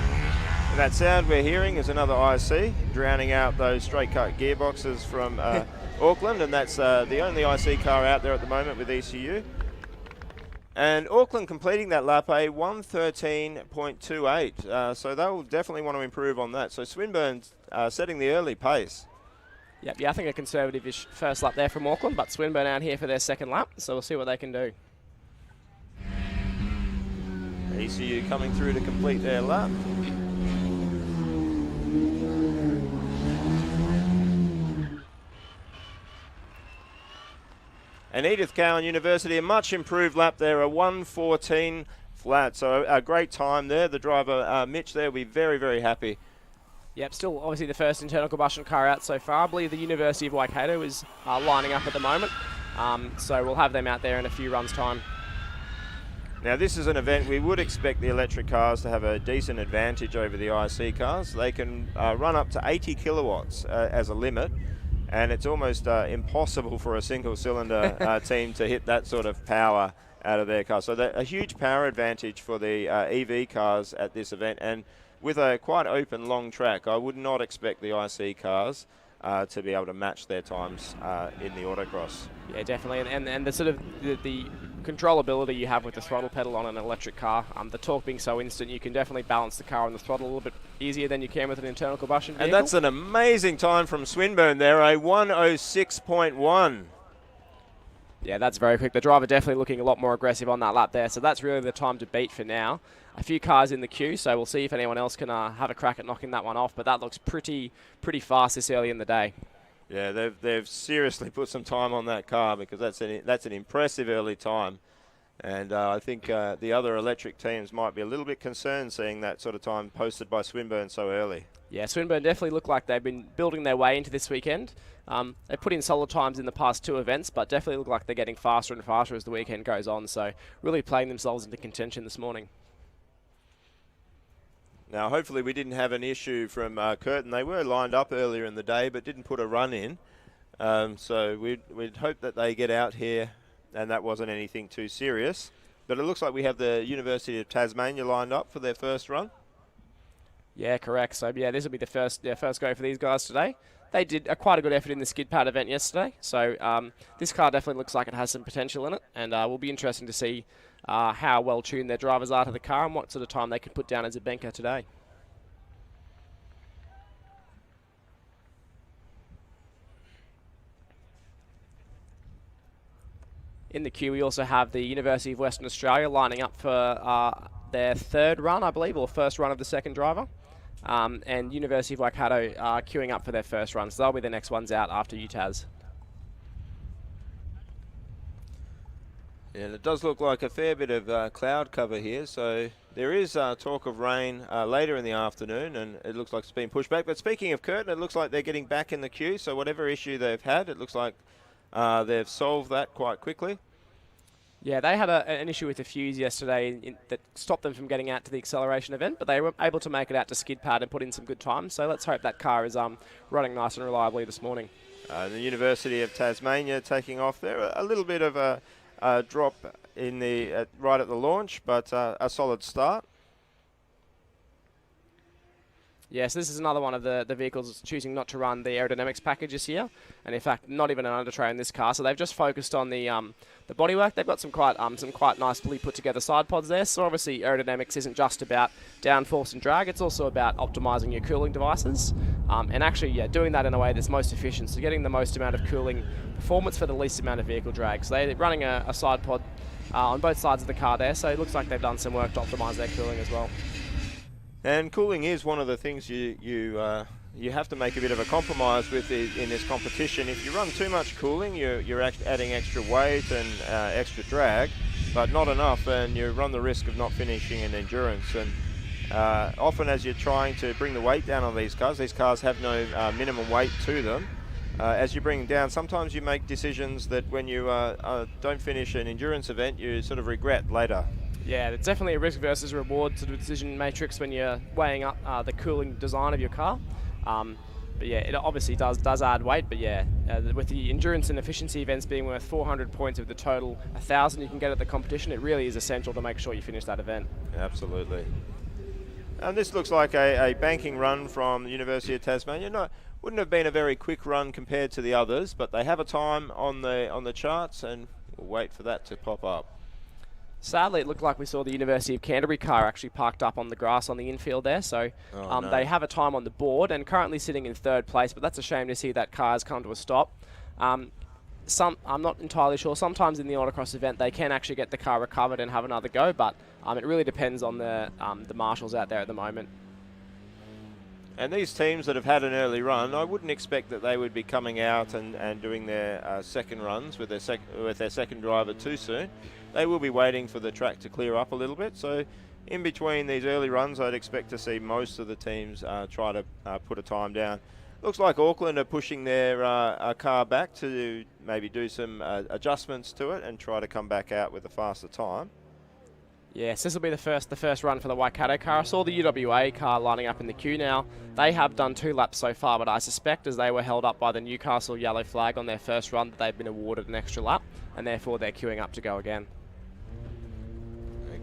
And that sound we're hearing is another IC, drowning out those straight-cut gearboxes from Auckland, and that's the only IC car out there at the moment with ECU. And Auckland completing that lap a 1:13.28, so they'll definitely want to improve on that. So Swinburne's setting the early pace. Yep, yeah, I think a conservative-ish first lap there from Auckland, but Swinburne out here for their second lap, so we'll see what they can do. ECU coming through to complete their lap. And Edith Cowan University, a much improved lap there, a 1:14 flat. So a great time there. The driver, Mitch, there will be very, very happy. Yep, still obviously the first internal combustion car out so far. I believe the University of Waikato is lining up at the moment. So we'll have them out there in a few runs' time. Now this is an event we would expect the electric cars to have a decent advantage over the IC cars. They can run up to 80 kilowatts as a limit. And it's almost impossible for a single-cylinder team to hit that sort of power out of their car. So a huge power advantage for the EV cars at this event. And with a quite open, long track, I would not expect the IC cars to be able to match their times in the autocross. Yeah, definitely. And the sort of the controllability you have with the throttle pedal on an electric car, the torque being so instant, you can definitely balance the car on the throttle a little bit easier than you can with an internal combustion vehicle. And that's an amazing time from Swinburne there, a 1:06.1. Yeah, that's very quick. The driver definitely looking a lot more aggressive on that lap there, so that's really the time to beat for now. A few cars in the queue, so we'll see if anyone else can have a crack at knocking that one off, but that looks pretty fast this early in the day. Yeah, they've seriously put some time on that car, because that's an impressive early time. And I think the other electric teams might be a little bit concerned seeing that sort of time posted by Swinburne so early. Yeah, Swinburne definitely look like they've been building their way into this weekend. They put in solid times in the past 2 events, but definitely look like they're getting faster and faster as the weekend goes on. So really playing themselves into contention this morning. Now, hopefully we didn't have an issue from Curtin. They were lined up earlier in the day, but didn't put a run in. So we'd hope that they get out here, and that wasn't anything too serious. But it looks like we have the University of Tasmania lined up for their first run. Yeah, correct. So yeah, this will be the first go for these guys today. They did quite a good effort in the skid pad event yesterday. So this car definitely looks like it has some potential in it, and will be interesting to see how well tuned their drivers are to the car and what sort of time they can put down as a banker today. In the queue, we also have the University of Western Australia lining up for their 3rd run, I believe, or first run of the 2nd driver. And University of Waikato are queuing up for their first run, so they'll be the next ones out after UTAS. And it does look like a fair bit of cloud cover here, so there is talk of rain later in the afternoon, and it looks like it's been pushed back. But speaking of Curtin, it looks like they're getting back in the queue, so whatever issue they've had, it looks like they've solved that quite quickly. Yeah, they had an issue with the fuse yesterday that stopped them from getting out to the acceleration event, but they were able to make it out to skid pad and put in some good times. So let's hope that car is running nice and reliably this morning. The University of Tasmania taking off there. A little bit of a drop in the right at the launch, but a solid start. Yes, this is another one of the vehicles choosing not to run the aerodynamics package this year, and in fact, not even an undertray in this car. So they've just focused on the bodywork. They've got some quite nicely put together side pods there. So obviously, aerodynamics isn't just about downforce and drag; it's also about optimizing your cooling devices, and actually, doing that in a way that's most efficient. So getting the most amount of cooling performance for the least amount of vehicle drag. So they're running a side pod on both sides of the car there. So it looks like they've done some work to optimize their cooling as well. And cooling is one of the things you have to make a bit of a compromise with in this competition. If you run too much cooling, you're adding extra weight and extra drag, but not enough, and you run the risk of not finishing in endurance. And often as you're trying to bring the weight down on these cars have no minimum weight to them. As you bring them down, sometimes you make decisions that when you don't finish an endurance event, you sort of regret later. Yeah, it's definitely a risk versus reward sort of decision matrix when you're weighing up the cooling design of your car. But yeah, it obviously does add weight, but yeah, with the endurance and efficiency events being worth 400 points of the total 1,000 you can get at the competition, it really is essential to make sure you finish that event. Absolutely. And this looks like a banking run from the University of Tasmania. Wouldn't have been a very quick run compared to the others, but they have a time on the charts, and we'll wait for that to pop up. Sadly, it looked like we saw the University of Canterbury car actually parked up on the grass on the infield there. So no. They have a time on the board and currently sitting in 3rd place, but that's a shame to see that car has come to a stop. I'm not entirely sure. Sometimes in the autocross event, they can actually get the car recovered and have another go, but it really depends on the marshals out there at the moment. And these teams that have had an early run, I wouldn't expect that they would be coming out and doing their second runs with their second driver too soon. They will be waiting for the track to clear up a little bit. So in between these early runs, I'd expect to see most of the teams try to put a time down. Looks like Auckland are pushing their car back to maybe do some adjustments to it and try to come back out with a faster time. Yes, this will be the first run for the Waikato car. I saw the UWA car lining up in the queue now. They have done 2 laps so far, but I suspect as they were held up by the Newcastle yellow flag on their first run that they've been awarded an extra lap, and therefore they're queuing up to go again.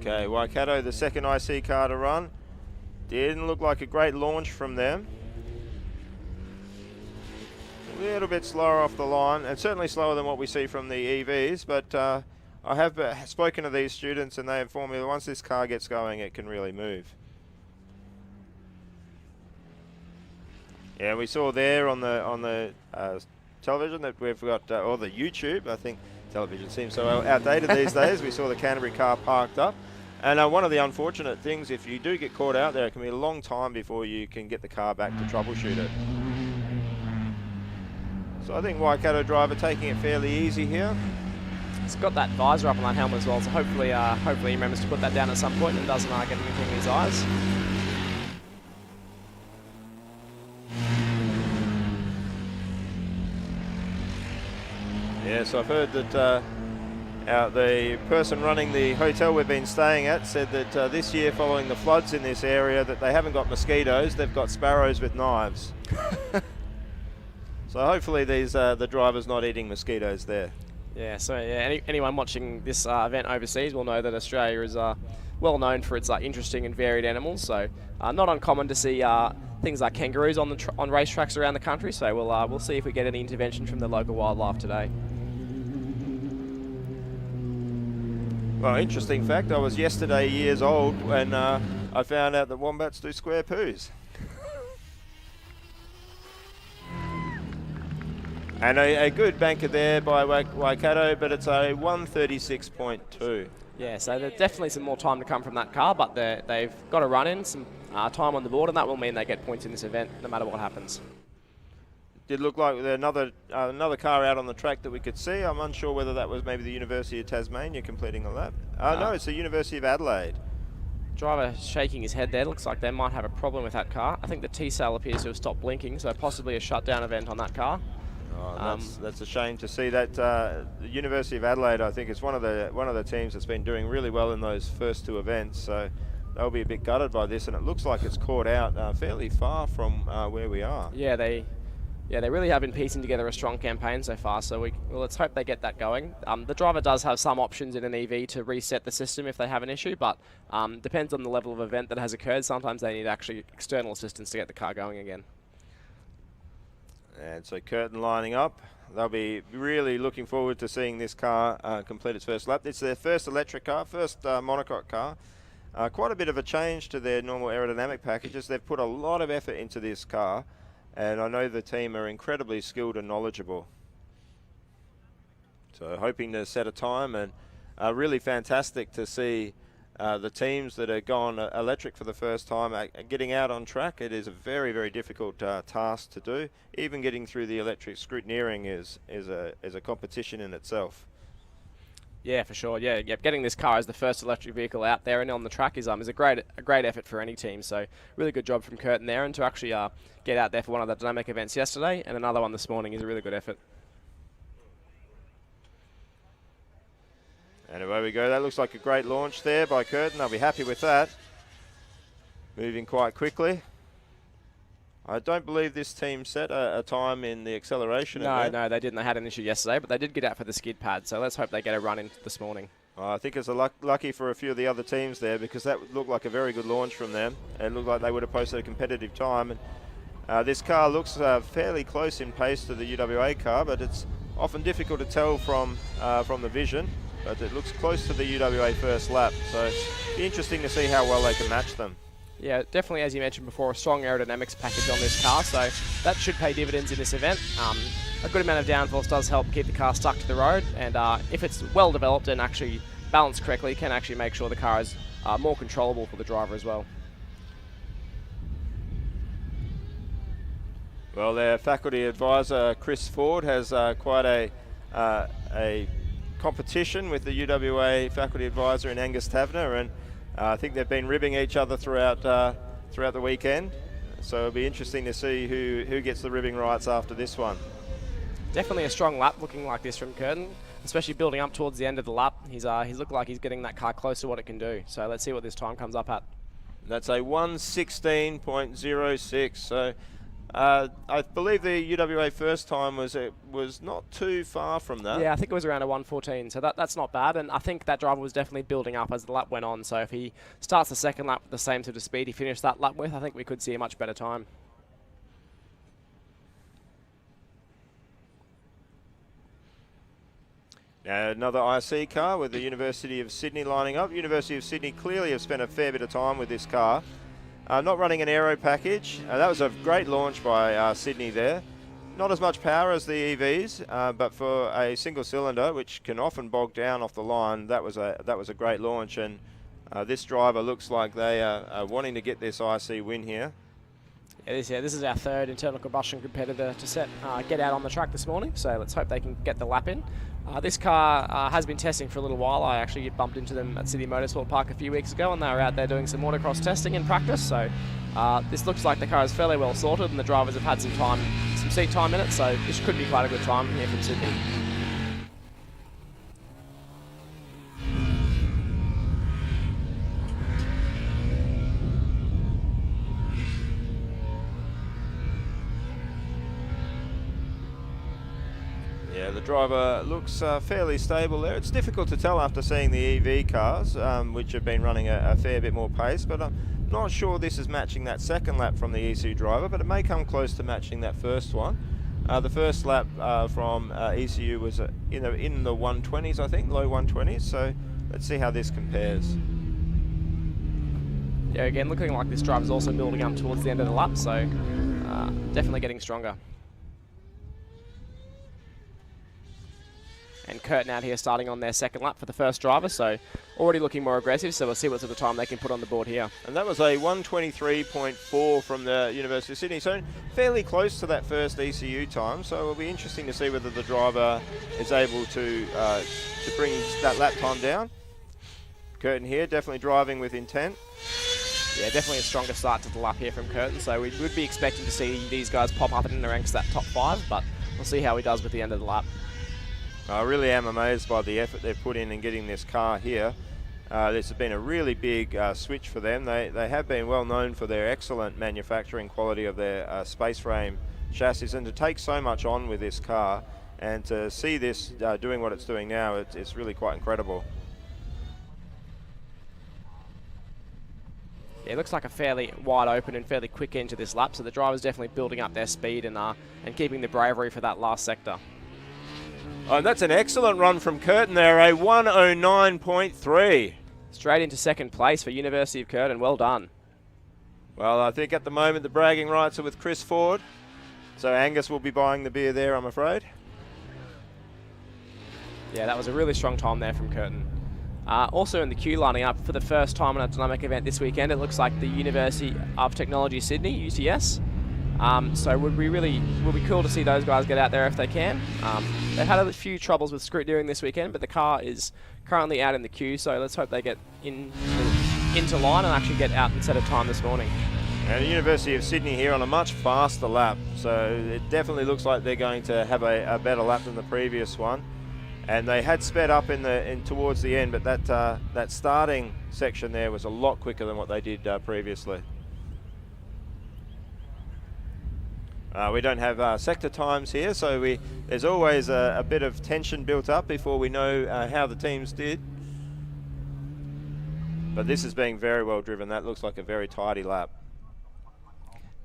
Okay, Waikato, the second IC car to run. Didn't look like a great launch from them. A little bit slower off the line, and certainly slower than what we see from the EVs, but I have spoken to these students and they inform me that once this car gets going, it can really move. Yeah, we saw there on the television that we've got, or the YouTube, I think television seems so outdated these days. We saw the Canterbury car parked up. And one of the unfortunate things, if you do get caught out there, it can be a long time before you can get the car back to troubleshoot it. So I think Waikato driver taking it fairly easy here. It's got that visor up on that helmet as well, so hopefully he remembers to put that down at some point and doesn't get anything in his eyes. Yes, I've heard that the person running the hotel we've been staying at said that this year, following the floods in this area, that they haven't got mosquitoes, they've got sparrows with knives. So hopefully the driver's not eating mosquitoes there. Yeah, so yeah, anyone watching this event overseas will know that Australia is well known for its interesting and varied animals. So not uncommon to see things like kangaroos on racetracks around the country. So we'll see if we get any intervention from the local wildlife today. Well, interesting fact, I was yesterday years old when I found out that wombats do square poos. And a good banker there by Waikato, but it's a 136.2. Yeah, so there's definitely some more time to come from that car, but they've got a run in, some time on the board, and that will mean they get points in this event no matter what happens. Did look like another car out on the track that we could see. I'm unsure whether that was maybe the University of Tasmania completing a lap. No, it's the University of Adelaide. Driver shaking his head there. Looks like they might have a problem with that car. I think the T-cell appears to have stopped blinking, so possibly a shutdown event on that car. Oh, that's a shame to see that. The University of Adelaide, I think, is one of the teams that's been doing really well in those first two events. So they'll be a bit gutted by this, and it looks like it's caught out fairly far from where we are. Yeah, they really have been piecing together a strong campaign so far. So let's hope they get that going. The driver does have some options in an EV to reset the system if they have an issue, but depends on the level of event that has occurred. Sometimes they need actually external assistance to get the car going again. And so Curtin lining up. They'll be really looking forward to seeing this car complete its first lap. It's their first electric car, first monocoque car. Quite a bit of a change to their normal aerodynamic packages. They've put a lot of effort into this car, and I know the team are incredibly skilled and knowledgeable. So hoping to set a time, and really fantastic to see the teams that are gone electric for the first time getting out on track. It is a very, very difficult task to do. Even getting through the electric scrutineering is a competition in itself. Yeah, for sure. Yeah, getting this car as the first electric vehicle out there and on the track is a great effort for any team. So really good job from Curtin there, and to actually get out there for one of the dynamic events yesterday and another one this morning is a really good effort. And away we go. That looks like a great launch there by Curtin. I'll be happy with that. Moving quite quickly. I don't believe this team set a time in the acceleration event. No, they didn't. They had an issue yesterday, but they did get out for the skid pad, so let's hope they get a run in this morning. I think it's lucky for a few of the other teams there, because that looked like a very good launch from them. It looked like they would have posted a competitive time. And this car looks fairly close in pace to the UWA car, but it's often difficult to tell from the vision. But it looks close to the UWA first lap, so it'll be interesting to see how well they can match them. Yeah, definitely, as you mentioned before, a strong aerodynamics package on this car, so that should pay dividends in this event. A good amount of downforce does help keep the car stuck to the road, and if it's well developed and actually balanced correctly, can actually make sure the car is more controllable for the driver as well. Well, their faculty advisor, Chris Ford, has quite a competition with the UWA faculty advisor in Angus Taverner, and I think they've been ribbing each other throughout the weekend. So it'll be interesting to see who gets the ribbing rights after this one. Definitely a strong lap looking like this from Curtin, especially building up towards the end of the lap. He's looked like he's getting that car close to what it can do. So let's see what this time comes up at. That's a 1:16.06. So I believe the UWA first time was not too far from that. Yeah, I think it was around a 1:14, so that's not bad, and I think that driver was definitely building up as the lap went on, so if he starts the second lap with the same sort of speed he finished that lap with, I think we could see a much better time. Now another IC car with the University of Sydney lining up. University of Sydney clearly have spent a fair bit of time with this car. Not running an aero package. That was a great launch by Sydney there. Not as much power as the EVs, but for a single cylinder, which can often bog down off the line, that was a great launch. And this driver looks like they are wanting to get this IC win here. Yeah, this is our third internal combustion competitor to get out on the track this morning. So let's hope they can get the lap in. This car has been testing for a little while. I actually bumped into them at Sydney Motorsport Park a few weeks ago, and they were out there doing some autocross testing in practice. So this looks like the car is fairly well sorted, and the drivers have had some seat time in it. So this could be quite a good time here from Sydney. Yeah, the driver looks fairly stable there. It's difficult to tell after seeing the EV cars, which have been running a fair bit more pace, but I'm not sure this is matching that second lap from the ECU driver, but it may come close to matching that first one. The first lap from ECU was in the 120s, I think, low 120s, so let's see how this compares. Yeah, again, looking like this driver's also building up towards the end of the lap, so definitely getting stronger. And Curtin out here starting on their second lap for the first driver, so already looking more aggressive, so we'll see what sort of time they can put on the board here. And that was a 1:23.4 from the University of Sydney, so fairly close to that first ECU time, so it'll be interesting to see whether the driver is able to bring that lap time down. Curtin here, definitely driving with intent. Yeah, definitely a stronger start to the lap here from Curtin, so we would be expecting to see these guys pop up in the ranks that top 5, but we'll see how he does with the end of the lap. I really am amazed by the effort they've put in getting this car here. This has been a really big switch for them. They have been well known for their excellent manufacturing quality of their space frame chassis, and to take so much on with this car and to see this doing what it's doing now, it's really quite incredible. Yeah, it looks like a fairly wide open and fairly quick end to this lap, so the driver's definitely building up their speed and keeping the bravery for that last sector. Oh, and that's an excellent run from Curtin there, a 1:09.3. Straight into second place for University of Curtin, well done. Well, I think at the moment the bragging rights are with Chris Ford, so Angus will be buying the beer there, I'm afraid. Yeah, that was a really strong time there from Curtin. Also in the queue lining up for the first time in a dynamic event this weekend, it looks like the University of Technology Sydney, UTS. So would be cool to see those guys get out there if they can. They've had a few troubles with scrutineering this weekend, but the car is currently out in the queue, so let's hope they get into line and actually get out and set a time this morning. And the University of Sydney here on a much faster lap, so it definitely looks like they're going to have a better lap than the previous one. And they had sped up towards the end, but that starting section there was a lot quicker than what they did previously. We don't have sector times here, so there's always a bit of tension built up before we know how the teams did. But this is being very well driven. That looks like a very tidy lap.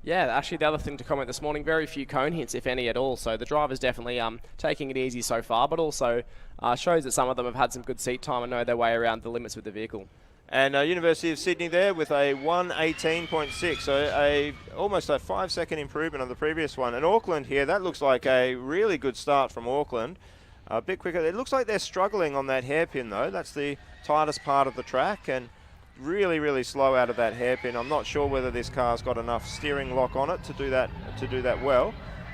Yeah, actually the other thing to comment this morning, very few cone hits, if any at all, so the driver's definitely taking it easy so far, but also shows that some of them have had some good seat time and know their way around the limits with the vehicle. And University of Sydney there with a 1:18.6, so almost a 5-second improvement on the previous one. And Auckland here, that looks like a really good start from Auckland. A bit quicker. It looks like they're struggling on that hairpin though. That's the tightest part of the track, and really, really slow out of that hairpin. I'm not sure whether this car's got enough steering lock on it to do that well,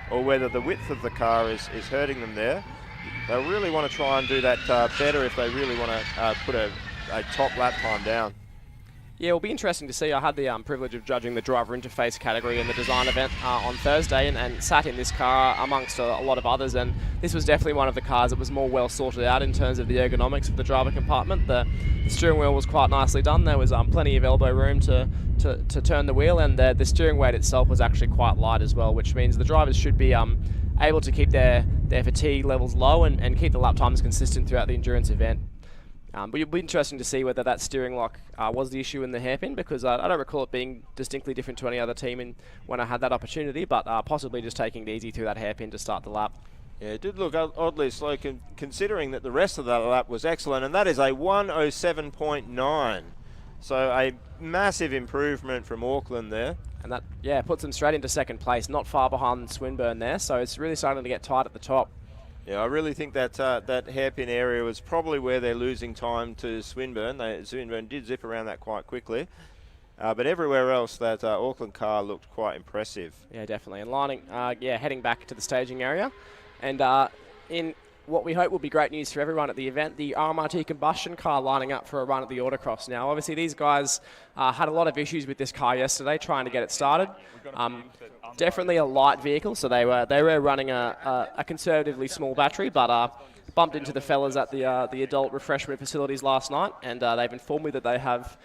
or whether the width of the car is hurting them there. They'll really want to try and do that better if they really want to put a top lap time down. Yeah, it'll be interesting to see. I had the privilege of judging the driver interface category in the design event on Thursday and sat in this car amongst a lot of others, and this was definitely one of the cars that was more well sorted out in terms of the ergonomics of the driver compartment. The steering wheel was quite nicely done. There was plenty of elbow room to turn the wheel, and the steering weight itself was actually quite light as well, which means the drivers should be able to keep their fatigue levels low and keep the lap times consistent throughout the endurance event. But it'll be interesting to see whether that steering lock was the issue in the hairpin, because I don't recall it being distinctly different to any other team when I had that opportunity, but possibly just taking it easy through that hairpin to start the lap. Yeah, it did look oddly slow considering that the rest of that lap was excellent, and that is a 1:07.9. So a massive improvement from Auckland there. And that, yeah, puts them straight into second place, not far behind Swinburne there, so it's really starting to get tight at the top. Yeah, I really think that that hairpin area was probably where they're losing time to Swinburne. Swinburne did zip around that quite quickly. But everywhere else, that Auckland car looked quite impressive. Yeah, definitely. And heading back to the staging area. And in what we hope will be great news for everyone at the event, the RMRT combustion car lining up for a run at the Autocross. Now, obviously, these guys had a lot of issues with this car yesterday trying to get it started. Definitely a light vehicle, so they were running a conservatively small battery, but bumped into the fellas at the adult refreshment facilities last night, and they've informed me that they have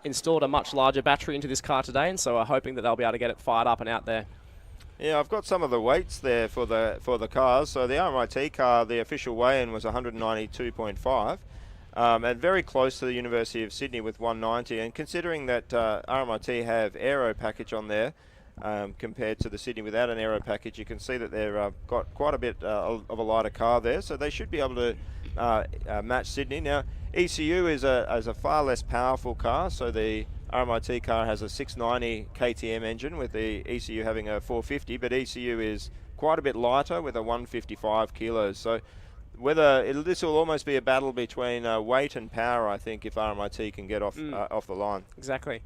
installed a much larger battery into this car today, and so are hoping that they'll be able to get it fired up and out there. Yeah, I've got some of the weights there for the cars. So the RMIT car, the official weigh-in was 192.5, and very close to the University of Sydney with 190. And considering that RMIT have aero package on there, compared to the Sydney without an aero package, you can see that they've got quite a bit of a lighter car there. So they should be able to match Sydney. Now, ECU is a far less powerful car, so the RMIT car has a 690 KTM engine with the ECU having a 450, but ECU is quite a bit lighter with a 155 kilos. So this will almost be a battle between weight and power, I think, if RMIT can get off the line. Exactly.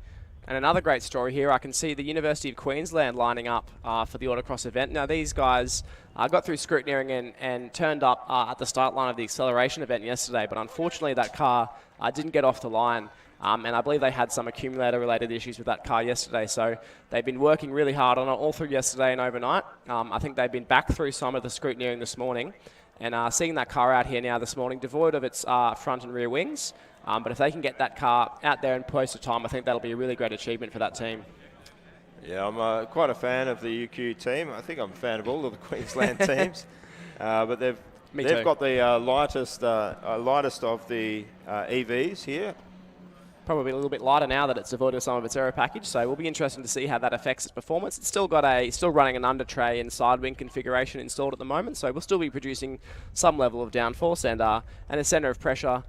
And another great story here, I can see the University of Queensland lining up for the Autocross event. Now, these guys got through scrutineering and turned up at the start line of the acceleration event yesterday, but unfortunately that car didn't get off the line. And I believe they had some accumulator-related issues with that car yesterday. So they've been working really hard on it all through yesterday and overnight. I think they've been back through some of the scrutineering this morning. And seeing that car out here now this morning, devoid of its front and rear wings. But if they can get that car out there in post of time, I think that'll be a really great achievement for that team. Yeah, I'm quite a fan of the UQ team. I think I'm a fan of all of the Queensland teams. But they've got the lightest of the EVs here. Probably a little bit lighter now that it's devoid of some of its aero package, so we'll be interesting to see how that affects its performance. It's still running an under tray and side wing configuration installed at the moment, so we'll still be producing some level of downforce and a centre of pressure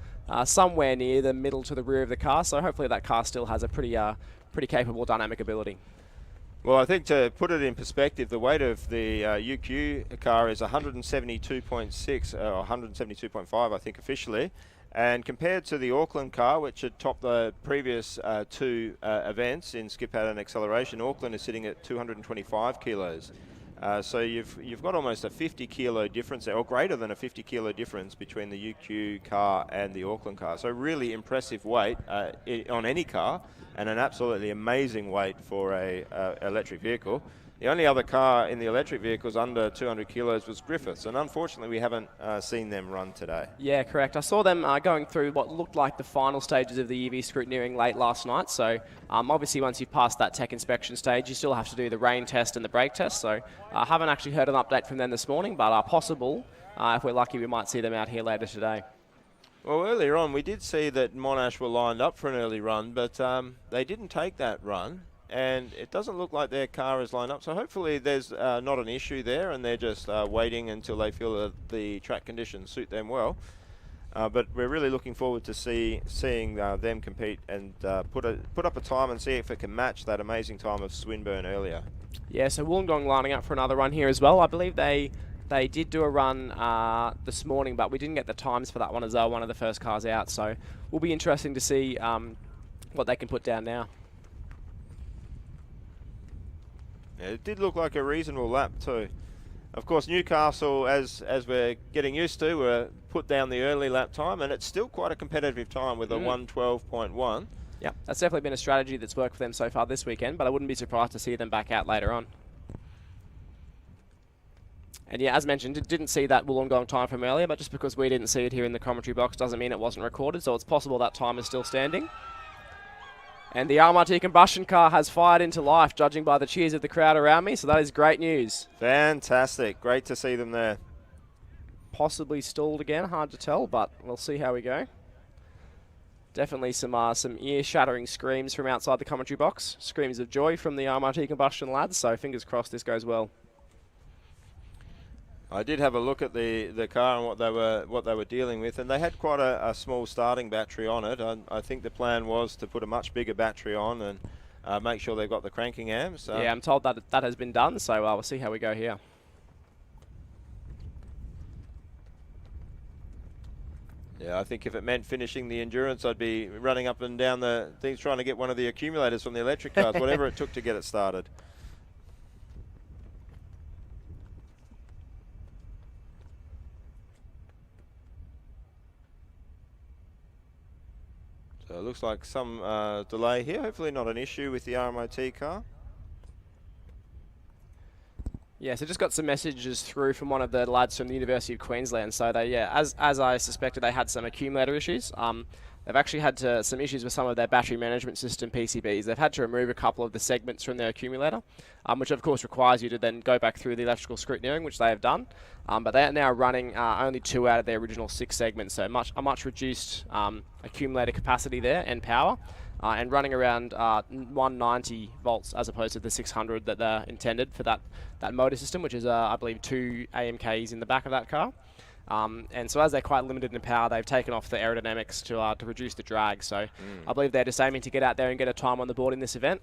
somewhere near the middle to the rear of the car. So hopefully that car still has a pretty capable dynamic ability. Well, I think to put it in perspective, the weight of the UQ car is 172.6 or 172.5, I think officially. And compared to the Auckland car, which had topped the previous two events in skip out and acceleration, Auckland is sitting at 225 kilos. So you've got almost a 50 kilo difference there, or greater than a 50 kilo difference between the UQ car and the Auckland car. So really impressive weight on any car, and an absolutely amazing weight for a electric vehicle. The only other car in the electric vehicles under 200 kilos was Griffiths, and unfortunately we haven't seen them run today. Yeah, correct. I saw them going through what looked like the final stages of the EV scrutineering late last night. So obviously once you've passed that tech inspection stage, you still have to do the rain test and the brake test. So I haven't actually heard an update from them this morning, but possible. If we're lucky, we might see them out here later today. Well, earlier on we did see that Monash were lined up for an early run, but they didn't take that run. And it doesn't look like their car is lined up, so hopefully there's not an issue there, and they're just waiting until they feel that the track conditions suit them well. But we're really looking forward to seeing them compete and put up a time and see if it can match that amazing time of Swinburne earlier. Yeah, so Wollongong lining up for another run here as well. I believe they did do a run this morning, but we didn't get the times for that one as well, one of the first cars out. So will be interesting to see what they can put down now. Yeah, it did look like a reasonable lap too. Of course, Newcastle, as we're getting used to, were put down the early lap time, and it's still quite a competitive time with a 1:12.1. Yeah, that's definitely been a strategy that's worked for them so far this weekend, but I wouldn't be surprised to see them back out later on. And yeah, as mentioned, didn't see that Wollongong time from earlier, but just because we didn't see it here in the commentary box doesn't mean it wasn't recorded, so it's possible that time is still standing. And the RMRT combustion car has fired into life, judging by the cheers of the crowd around me, so that is great news. Fantastic. Great to see them there. Possibly stalled again, hard to tell, but we'll see how we go. Definitely some ear-shattering screams from outside the commentary box. Screams of joy from the RMRT combustion lads, so fingers crossed this goes well. I did have a look at the car and what they were dealing with, and they had quite a small starting battery on it. I think the plan was to put a much bigger battery on and make sure they've got the cranking amps. Yeah, I'm told that that has been done, so we'll see how we go here. Yeah, I think if it meant finishing the endurance, I'd be running up and down the things trying to get one of the accumulators from the electric cars, whatever it took to get it started. So it looks like some delay here. Hopefully not an issue with the RMIT car. Yeah, so just got some messages through from one of the lads from the University of Queensland. So they, yeah, as I suspected, they had some accumulator issues. They've actually had some issues with some of their battery management system PCBs. They've had to remove a couple of the segments from their accumulator, which of course requires you to then go back through the electrical scrutineering, which they have done. But they are now running only 2 out of their original 6 segments, so a much reduced accumulator capacity there and power, and running around 190 volts as opposed to the 600 that they're intended for that motor system, which is I believe 2 AMKs in the back of that car. And so as they're quite limited in power, they've taken off the aerodynamics to reduce the drag. So I believe they're just aiming to get out there and get a time on the board in this event.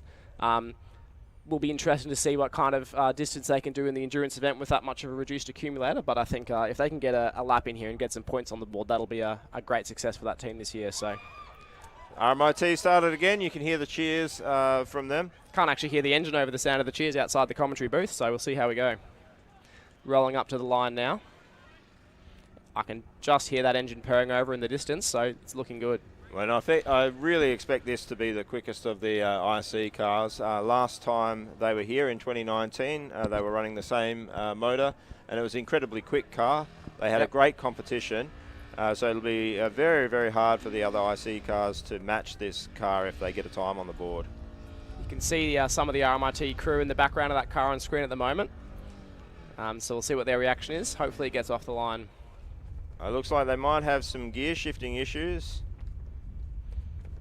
Will be interesting to see what kind of distance they can do in the endurance event with that much of a reduced accumulator. But I think if they can get a lap in here and get some points on the board, that'll be a great success for that team this year. So RMIT started again. You can hear the cheers from them. Can't actually hear the engine over the sound of the cheers outside the commentary booth, so we'll see how we go. Rolling up to the line now. I can just hear that engine purring over in the distance, so it's looking good. Well, I really expect this to be the quickest of the IC cars. Last time they were here in 2019, they were running the same motor, and it was an incredibly quick car. They had a great competition, so it'll be very, very hard for the other IC cars to match this car if they get a time on the board. You can see some of the RMIT crew in the background of that car on screen at the moment. So we'll see what their reaction is. Hopefully it gets off the line. It looks like they might have some gear shifting issues.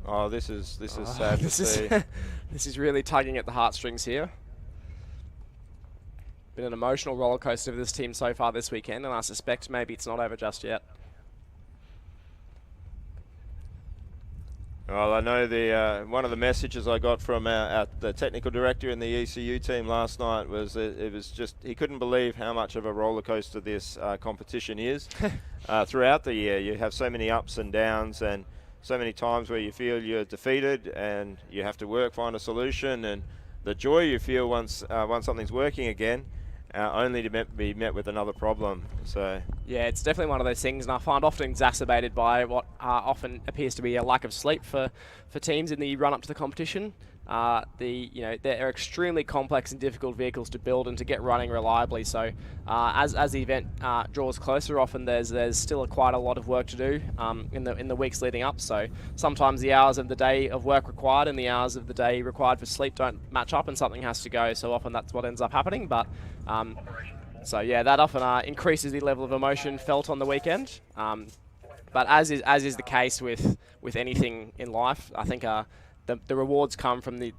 Oh, this is sad to see. This is really tugging at the heartstrings here. Been an emotional roller coaster for this team so far this weekend, and I suspect maybe it's not over just yet. Well, I know the one of the messages I got from the technical director in the ECU team last night was it was just he couldn't believe how much of a roller coaster this competition is. Throughout the year, you have so many ups and downs, and so many times where you feel you're defeated and you have to find a solution, and the joy you feel once something's working again, only to be met with another problem. So yeah, it's definitely one of those things, and I find often exacerbated by what often appears to be a lack of sleep for teams in the run up to the competition. They're extremely complex and difficult vehicles to build and to get running reliably. So as the event draws closer, often there's still quite a lot of work to do in the weeks leading up. So sometimes the hours of the day of work required and the hours of the day required for sleep don't match up, and something has to go. So often that's what ends up happening. But so yeah, that often increases the level of emotion felt on the weekend. But as is the case with anything in life, I think the rewards come from the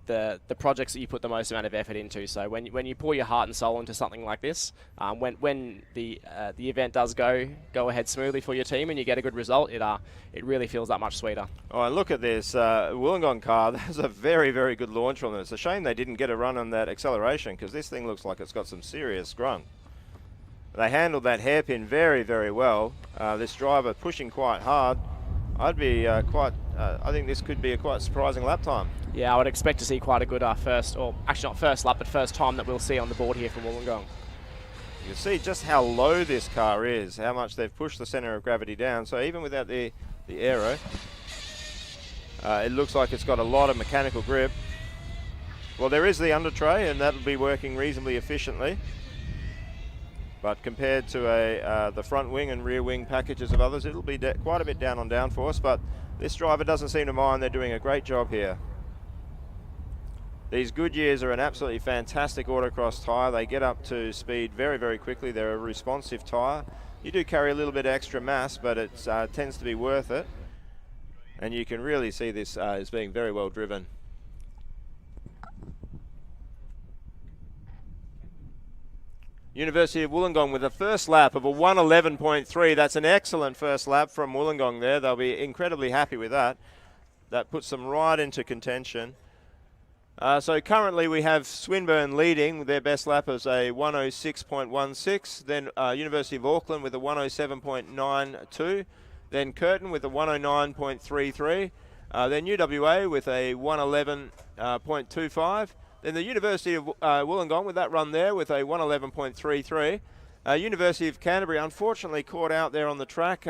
projects that you put the most amount of effort into. So when you pour your heart and soul into something like this, when the event does go ahead smoothly for your team and you get a good result, it really feels that much sweeter. Oh, and look at this Wollongong car. That's a very, very good launch from them. It's a shame they didn't get a run on that acceleration, because this thing looks like it's got some serious grunt. They handled that hairpin very, very well. This driver pushing quite hard. I'd be I think this could be a quite surprising lap time. Yeah, I would expect to see quite a good first lap, but first time that we'll see on the board here from Wollongong. You can see just how low this car is, how much they've pushed the centre of gravity down. So even without the aero, it looks like it's got a lot of mechanical grip. Well, there is the under tray, and that'll be working reasonably efficiently. But compared to the front wing and rear wing packages of others, it'll be quite a bit down on downforce. But this driver doesn't seem to mind. They're doing a great job here. These Goodyears are an absolutely fantastic autocross tyre. They get up to speed very, very quickly. They're a responsive tyre. You do carry a little bit extra mass, but it tends to be worth it. And you can really see this as being very well driven. University of Wollongong with a first lap of a 1:11.3. That's an excellent first lap from Wollongong there. They'll be incredibly happy with that. That puts them right into contention. So currently we have Swinburne leading. Their best lap is a 1:06.16. Then University of Auckland with a 1:07.92. Then Curtin with a 1:09.33. Then UWA with a 1:11.25. Then the University of Wollongong with that run there with a 1:11.33. University of Canterbury unfortunately caught out there on the track.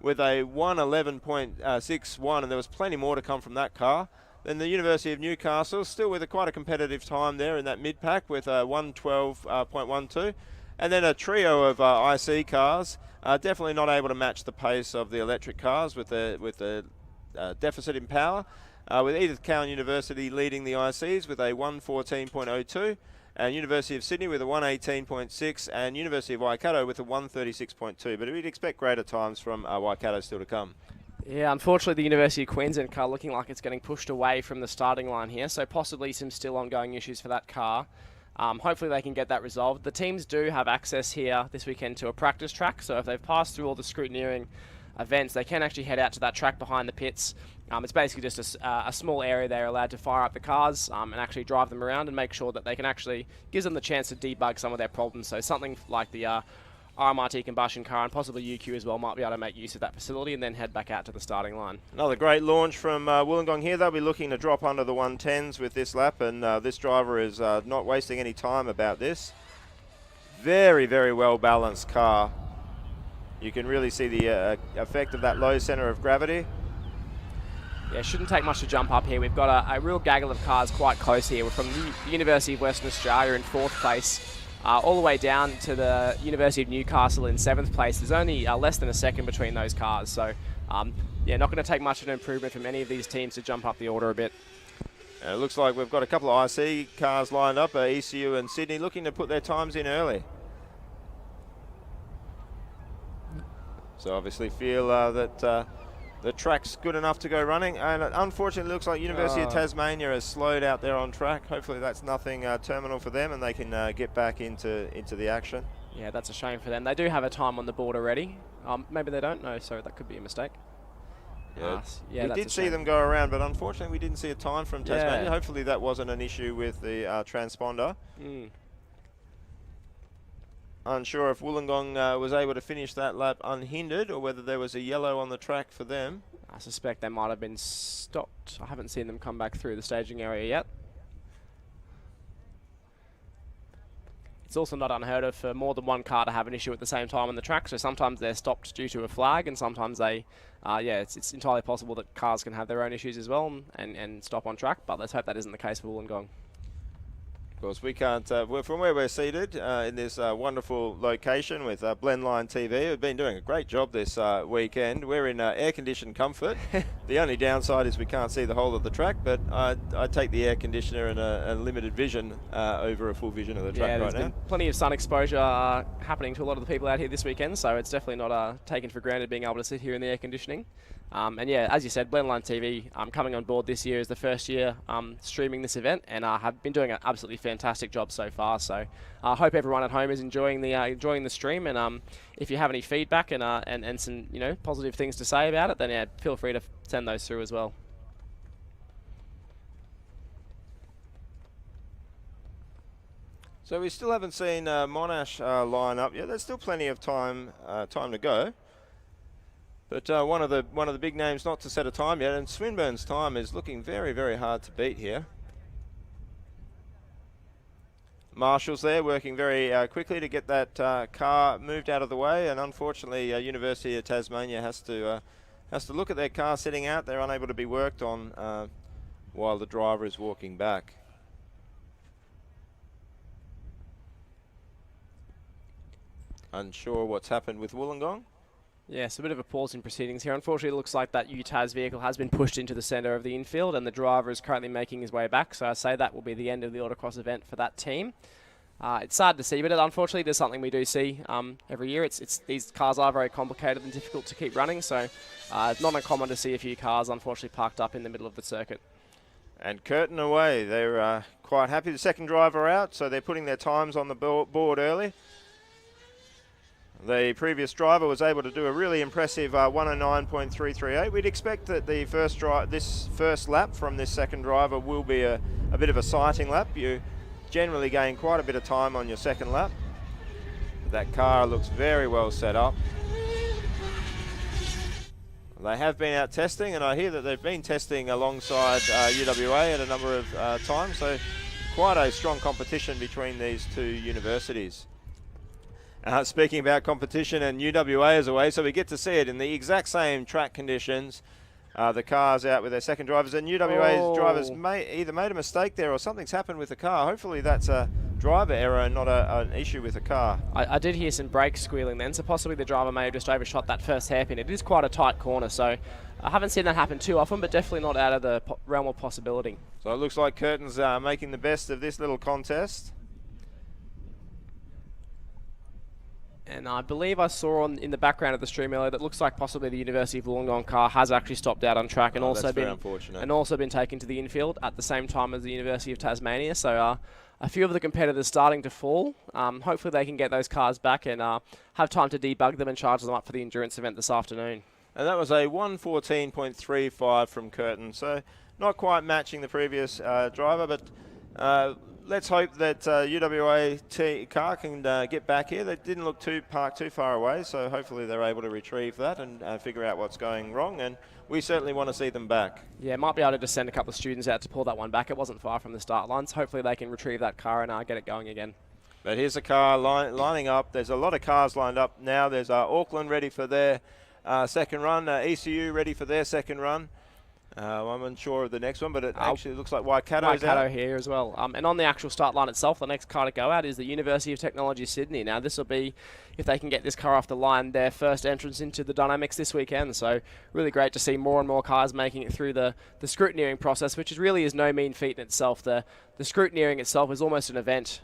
with a 1:11.61, and there was plenty more to come from that car. Then the University of Newcastle, still with quite a competitive time there in that mid-pack with a 1:12.12. And then a trio of IC cars, definitely not able to match the pace of the electric cars with the deficit in power. With Edith Cowan University leading the ICs with a 1:14.02, and University of Sydney with a 1:18.6, and University of Waikato with a 1:36.2. But we'd expect greater times from Waikato still to come. Yeah, unfortunately the University of Queensland car looking like it's getting pushed away from the starting line here, so possibly some still ongoing issues for that car. Hopefully they can get that resolved. The teams do have access here this weekend to a practice track, so if they've passed through all the scrutineering events, they can actually head out to that track behind the pits. It's basically just a small area they're allowed to fire up the cars and actually drive them around and make sure that they can actually, gives them the chance to debug some of their problems. So something like the RMRT combustion car and possibly UQ as well might be able to make use of that facility and then head back out to the starting line. Another great launch from Wollongong here. They'll be looking to drop under the 110s with this lap, and this driver is not wasting any time about this. Very, very well balanced car. You can really see the effect of that low centre of gravity. Yeah, shouldn't take much to jump up here. We've got a real gaggle of cars quite close here. We're from the University of Western Australia in 4th place. All the way down to the University of Newcastle in 7th place. There's only less than a second between those cars, so yeah, not going to take much of an improvement from any of these teams to jump up the order a bit. It looks like we've got a couple of IC cars lined up, ECU and Sydney, looking to put their times in early. So obviously feel that the track's good enough to go running, and unfortunately it looks like University of Tasmania has slowed out there on track. Hopefully that's nothing terminal for them and they can get back into the action. Yeah, that's a shame for them. They do have a time on the board already. Maybe they don't know, so that could be a mistake. Yeah, yeah, we did see them go around, but unfortunately we didn't see a time from Tasmania. Yeah. Hopefully that wasn't an issue with the transponder. Unsure if Wollongong was able to finish that lap unhindered or whether there was a yellow on the track for them. I suspect they might have been stopped. I haven't seen them come back through the staging area yet. It's also not unheard of for more than one car to have an issue at the same time on the track, so sometimes they're stopped due to a flag, and sometimes they, yeah, it's entirely possible that cars can have their own issues as well and stop on track, but let's hope that isn't the case for Wollongong. Of course, we can't, from where we're seated in this wonderful location with Blendline TV, we've been doing a great job this weekend. We're in air-conditioned comfort. The only downside is we can't see the whole of the track, but I take the air conditioner and a limited vision over a full vision of the track right now. Yeah, there's been plenty of sun exposure happening to a lot of the people out here this weekend, so it's definitely not taken for granted being able to sit here in the air conditioning. And yeah, as you said, Blendline TV coming on board this year is the first year streaming this event, and have been doing an absolutely fantastic job so far. So I hope everyone at home is enjoying the stream. And if you have any feedback and some positive things to say about it, then yeah, feel free to send those through as well. So we still haven't seen Monash line up yet. There's still plenty of time to go. But one of the big names not to set a time yet, and Swinburne's time is looking very, very hard to beat here. Marshall's there working very quickly to get that car moved out of the way, and unfortunately University of Tasmania has to look at their car sitting out. They're unable to be worked on while the driver is walking back. Unsure what's happened with Wollongong. Yes, a bit of a pause in proceedings here. Unfortunately, it looks like that UTAS vehicle has been pushed into the centre of the infield, and the driver is currently making his way back. So I say that will be the end of the autocross event for that team. It's sad to see, but unfortunately, there's something we do see every year. These cars are very complicated and difficult to keep running, so it's not uncommon to see a few cars unfortunately parked up in the middle of the circuit. And curtain away. They're quite happy. The second driver out, so they're putting their times on the board early. The previous driver was able to do a really impressive 109.338. We'd expect that the this first lap from this second driver will be a bit of a sighting lap. You generally gain quite a bit of time on your second lap. That car looks very well set up. They have been out testing, and I hear that they've been testing alongside UWA at a number of times, so quite a strong competition between these two universities. Speaking about competition, and UWA is away, so we get to see it in the exact same track conditions. The car's out with their second drivers, and UWA's drivers either made a mistake there or something's happened with the car. Hopefully that's a driver error and not an issue with the car. I did hear some brake squealing then, so possibly the driver may have just overshot that first hairpin. It is quite a tight corner, so I haven't seen that happen too often, but definitely not out of the realm of possibility. So it looks like Curtin's making the best of this little contest. And I believe I saw in the background of the stream earlier that looks like possibly the University of Wollongong car has actually stopped out on track and also been taken to the infield at the same time as the University of Tasmania. So a few of the competitors starting to fall. Hopefully they can get those cars back and have time to debug them and charge them up for the endurance event this afternoon. And that was a 1:14.35 from Curtin, so not quite matching the previous driver, but let's hope that UWA car can get back here. They didn't look parked too far away, so hopefully they're able to retrieve that and figure out what's going wrong, and we certainly want to see them back. Yeah, might be able to just send a couple of students out to pull that one back. It wasn't far from the start line, so hopefully they can retrieve that car and get it going again. But here's a car lining up. There's a lot of cars lined up now. There's Auckland ready for their second run, ECU ready for their second run. I'm unsure of the next one, but it actually looks like Waikato's out. Waikato here as well. And on the actual start line itself, the next car to go out is the University of Technology Sydney. Now this will be, if they can get this car off the line, their first entrance into the Dynamics this weekend. So really great to see more and more cars making it through the scrutineering process, which really is no mean feat in itself. The scrutineering itself is almost an event.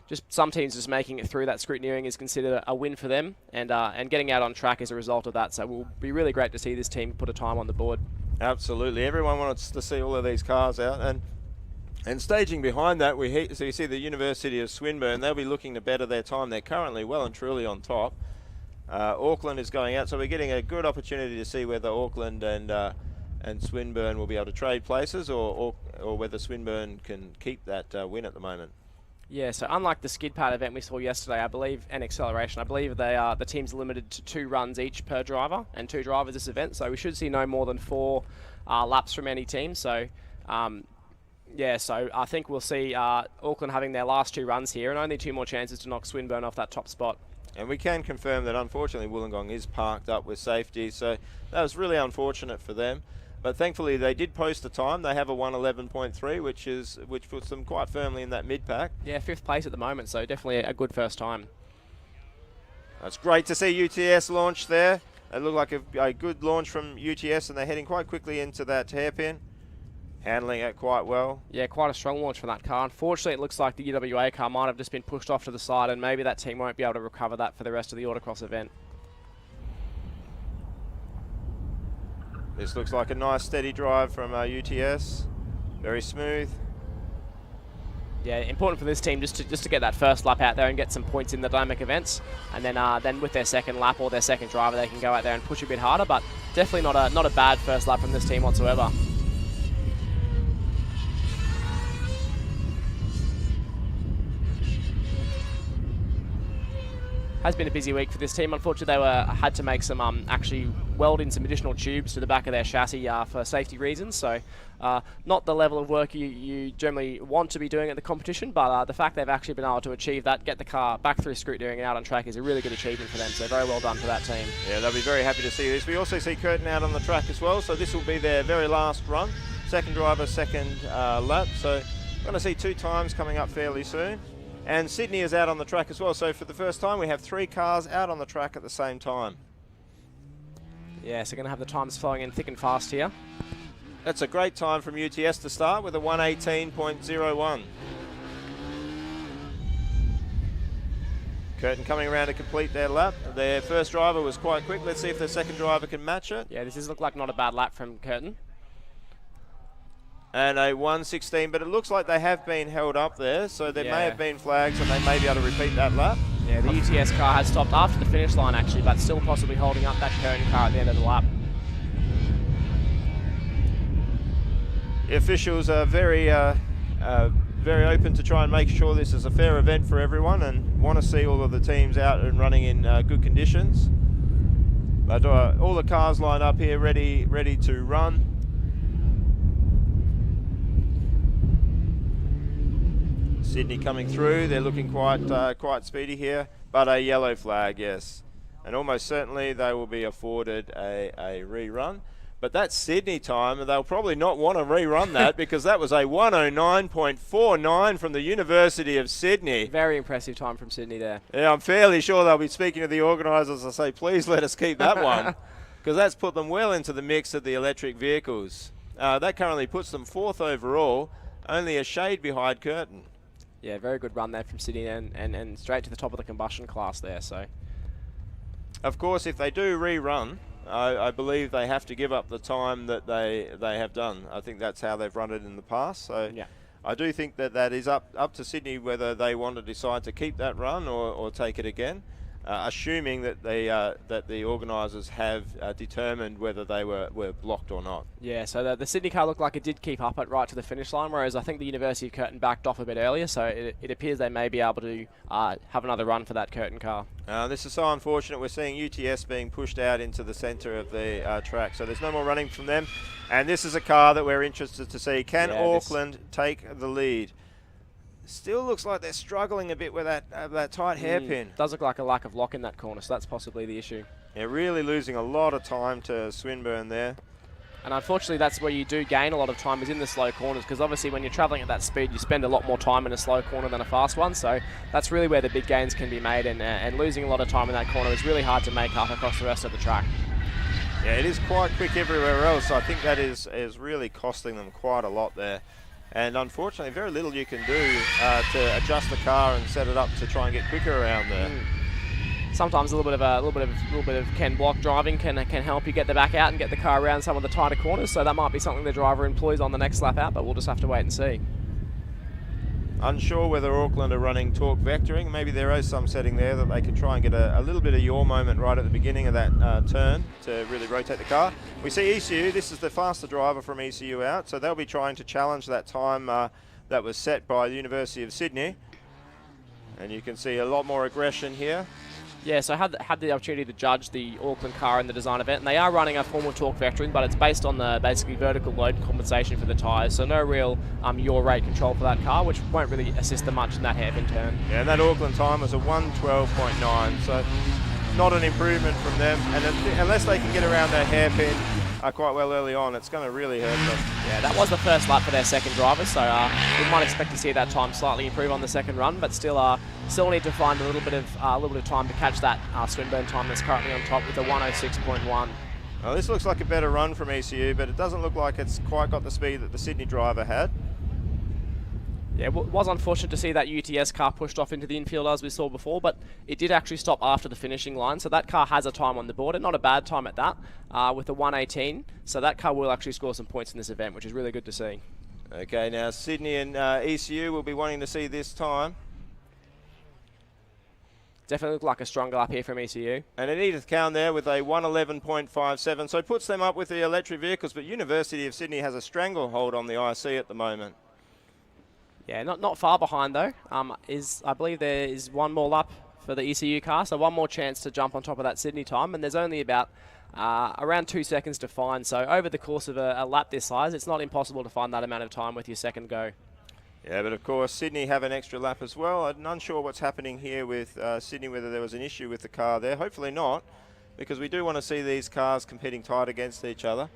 Just some teams just making it through that scrutineering is considered a win for them, and getting out on track as a result of that. So it will be really great to see this team put a time on the board. Absolutely, everyone wants to see all of these cars out, and staging behind that, so you see the University of Swinburne. They'll be looking to better their time. They're currently well and truly on top. Auckland is going out, so we're getting a good opportunity to see whether Auckland and Swinburne will be able to trade places, or whether Swinburne can keep that win at the moment. Yeah, so unlike the skid pad event we saw yesterday, I believe, and acceleration, I believe the team's limited to 2 runs each per driver, and 2 drivers this event, so we should see no more than 4 laps from any team. So yeah, so I think we'll see Auckland having their last 2 runs here, and only 2 more chances to knock Swinburne off that top spot. And we can confirm that unfortunately Wollongong is parked up with safety, so that was really unfortunate for them. But thankfully they did post a time. They have a 1:11.3, which puts them quite firmly in that mid-pack. Yeah, 5th place at the moment, so definitely a good first time. It's great to see UTS launch there. It looked like a good launch from UTS, and they're heading quite quickly into that hairpin, handling it quite well. Yeah, quite a strong launch from that car. Unfortunately, it looks like the UWA car might have just been pushed off to the side, and maybe that team won't be able to recover that for the rest of the Autocross event. This looks like a nice steady drive from UTS. Very smooth. Yeah, important for this team just to get that first lap out there and get some points in the dynamic events, and then with their second lap or their second driver, they can go out there and push a bit harder. But definitely not a bad first lap from this team whatsoever. Has been a busy week for this team. Unfortunately, they had to make some actually weld in some additional tubes to the back of their chassis for safety reasons. So not the level of work you generally want to be doing at the competition, but the fact they've actually been able to achieve that, get the car back through scrutineering and out on track, is a really good achievement for them. So very well done to that team. Yeah, they'll be very happy to see this. We also see Curtin out on the track as well, so this will be their very last run. Second driver, second lap. So going to see 2 times coming up fairly soon. And Sydney is out on the track as well, so for the first time we have 3 cars out on the track at the same time. Yeah, so going to have the times flowing in thick and fast here. That's a great time from UTS to start with a 1:18.01. Curtin coming around to complete their lap. Their first driver was quite quick. Let's see if their second driver can match it. Yeah, this does look like not a bad lap from Curtin. And a 1:16, but it looks like they have been held up there, so there may have been flags and they may be able to repeat that lap. Yeah, the UTS car has stopped after the finish line actually, but still possibly holding up that Curtin car at the end of the lap. The officials are very open to try and make sure this is a fair event for everyone, and want to see all of the teams out and running in good conditions. But all the cars lined up here ready to run. Sydney coming through, they're looking quite speedy here. But a yellow flag, yes. And almost certainly they will be afforded a rerun. But that Sydney time, they'll probably not want to rerun that because that was a 109.49 from the University of Sydney. Very impressive time from Sydney there. Yeah, I'm fairly sure they'll be speaking to the organisers and say, please let us keep that one, because that's put them well into the mix of the electric vehicles. That currently puts them 4th overall, only a shade behind Curtin. Yeah, very good run there from Sydney and straight to the top of the combustion class there. So, of course, if they do rerun, I believe they have to give up the time that they have done. I think that's how they've run it in the past. So yeah. I do think that is up to Sydney whether they want to decide to keep that run or take it again, assuming that the organisers have determined whether they were blocked or not. Yeah, so the Sydney car looked like it did keep up it right to the finish line, whereas I think the University of Curtin backed off a bit earlier, so it appears they may be able to have another run for that Curtin car. This is so unfortunate. We're seeing UTS being pushed out into the centre of the track, so there's no more running from them. And this is a car that we're interested to see. Can Auckland take the lead? Still looks like they're struggling a bit with that tight hairpin. Does look like a lack of lock in that corner, so that's possibly the issue. Yeah, really losing a lot of time to Swinburne there. And unfortunately, that's where you do gain a lot of time, is in the slow corners, because obviously when you're travelling at that speed, you spend a lot more time in a slow corner than a fast one. So that's really where the big gains can be made, and losing a lot of time in that corner is really hard to make up across the rest of the track. Yeah, it is quite quick everywhere else. I think that is really costing them quite a lot there. And unfortunately, very little you can do to adjust the car and set it up to try and get quicker around there. Sometimes a little bit of Ken block driving can help you get the back out and get the car around some of the tighter corners. So that might be something the driver employs on the next lap out, but we'll just have to wait and see. Unsure whether Auckland are running torque vectoring. Maybe there is some setting there that they can try and get a little bit of yaw moment right at the beginning of that turn to really rotate the car. We see ECU, this is the faster driver from ECU out, so they'll be trying to challenge that time that was set by the University of Sydney. And you can see a lot more aggression here. Yeah, so I had the opportunity to judge the Auckland car in the design event, and they are running a form of torque vectoring, but it's based on the basically vertical load compensation for the tyres, so no real yaw rate control for that car, which won't really assist them much in that hairpin turn. Yeah, and that Auckland time was a 1:12.9, so not an improvement from them, and unless they can get around that hairpin quite well early on, it's going to really hurt them. Yeah, that was the first lap for their second driver, so we might expect to see that time slightly improve on the second run, but still need to find a little bit of time to catch that Swinburne time that's currently on top with a 1:06.1. Well, this looks like a better run from ECU, but it doesn't look like it's quite got the speed that the Sydney driver had. Yeah, it was unfortunate to see that UTS car pushed off into the infield as we saw before, but it did actually stop after the finishing line, so that car has a time on the board, and not a bad time at that, with a 1:18, so that car will actually score some points in this event, which is really good to see. Okay, now Sydney and ECU will be wanting to see this time. Definitely look like a stronger lap here from ECU. And an Edith Cowan there with a 1:11.57, so it puts them up with the electric vehicles, but University of Sydney has a stranglehold on the IC at the moment. Yeah, not far behind though. I believe there is one more lap for the ECU car, so one more chance to jump on top of that Sydney time, and there's only about around 2 seconds to find. So over the course of a lap this size, it's not impossible to find that amount of time with your second go. Yeah, but of course Sydney have an extra lap as well. I'm unsure what's happening here with Sydney, whether there was an issue with the car there. Hopefully not, because we do want to see these cars competing tight against each other.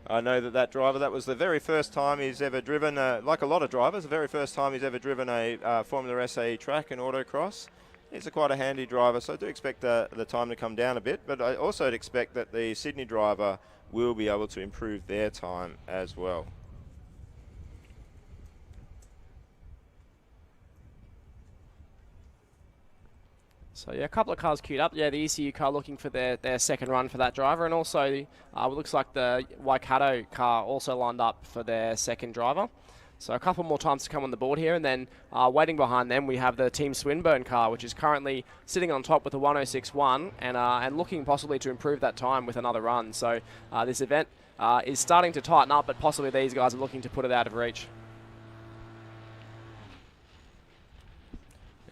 I know that driver, that was the very first time he's ever driven, like a lot of drivers, the very first time he's ever driven a Formula SAE track in Autocross. He's quite a handy driver, so I do expect the time to come down a bit, but I also expect that the Sydney driver will be able to improve their time as well. So yeah, a couple of cars queued up. Yeah, the ECU car looking for their second run for that driver, and also it looks like the Waikato car also lined up for their second driver. So a couple more times to come on the board here, and then waiting behind them we have the Team Swinburne car, which is currently sitting on top with a 1:06.1 and looking possibly to improve that time with another run. So this event is starting to tighten up, but possibly these guys are looking to put it out of reach.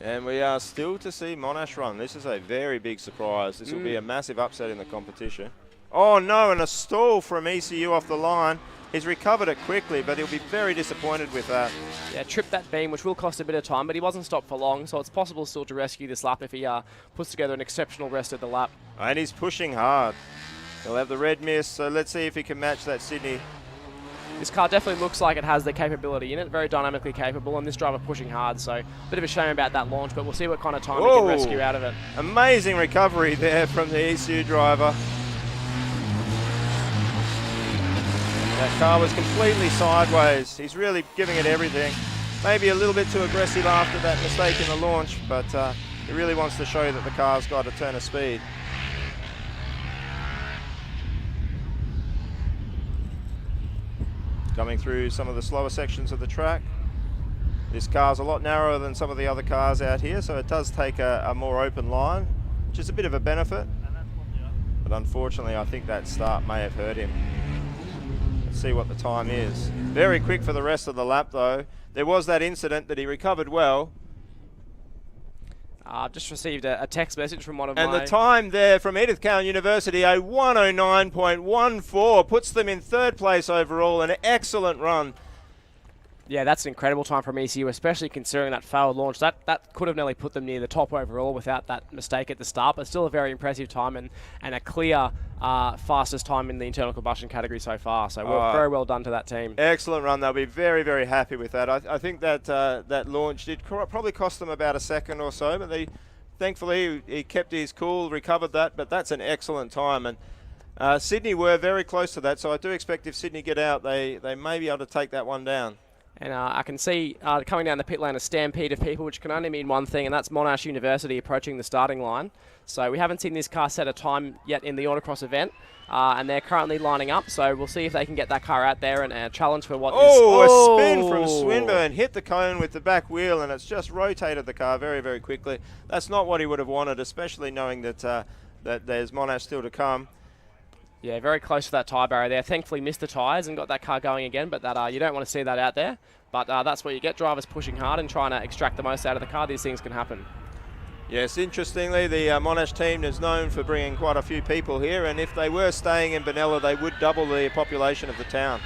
And we are still to see Monash run. This is a very big surprise. This will be a massive upset in the competition. Oh no, and a stall from ECU off the line. He's recovered it quickly, but he'll be very disappointed with that. Yeah, tripped that beam, which will cost a bit of time, but he wasn't stopped for long, so it's possible still to rescue this lap if he puts together an exceptional rest of the lap. And he's pushing hard. He'll have the red mist, so let's see if he can match that Sydney. This car definitely looks like it has the capability in it, very dynamically capable, and this driver pushing hard, so a bit of a shame about that launch, but we'll see what kind of time he can rescue out of it. Amazing recovery there from the ECU driver. That car was completely sideways. He's really giving it everything. Maybe a little bit too aggressive after that mistake in the launch, but he really wants to show that the car's got a turn of speed. Coming through some of the slower sections of the track. This car's a lot narrower than some of the other cars out here, so it does take a more open line, which is a bit of a benefit. But unfortunately, I think that start may have hurt him. Let's see what the time is. Very quick for the rest of the lap, though. There was that incident that he recovered well. I've just received a text message from one of And my... the time there from Edith Cowan University, a 109.14, puts them in third place overall. An excellent run. Yeah, that's an incredible time from ECU, especially considering that failed launch. That could have nearly put them near the top overall without that mistake at the start, but still a very impressive time and a clear fastest time in the internal combustion category so far. So very well done to that team. Excellent run. They'll be very, very happy with that. I think that that launch did probably cost them about a second or so, but thankfully he kept his cool, recovered that, but that's an excellent time. And Sydney were very close to that, so I do expect if Sydney get out, they may be able to take that one down. And I can see coming down the pit lane a stampede of people, which can only mean one thing, and that's Monash University approaching the starting line. So we haven't seen this car set a time yet in the Autocross event, and they're currently lining up. So we'll see if they can get that car out there and challenge for what is... Oh, a spin from Swinburne, hit the cone with the back wheel, and it's just rotated the car very, very quickly. That's not what he would have wanted, especially knowing that, that there's Monash still to come. Yeah, very close to that tyre barrier there. Thankfully missed the tyres and got that car going again, but that you don't want to see that out there. But that's what you get, drivers pushing hard and trying to extract the most out of the car. These things can happen. Yes, interestingly, the Monash team is known for bringing quite a few people here, and if they were staying in Benalla, they would double the population of the town.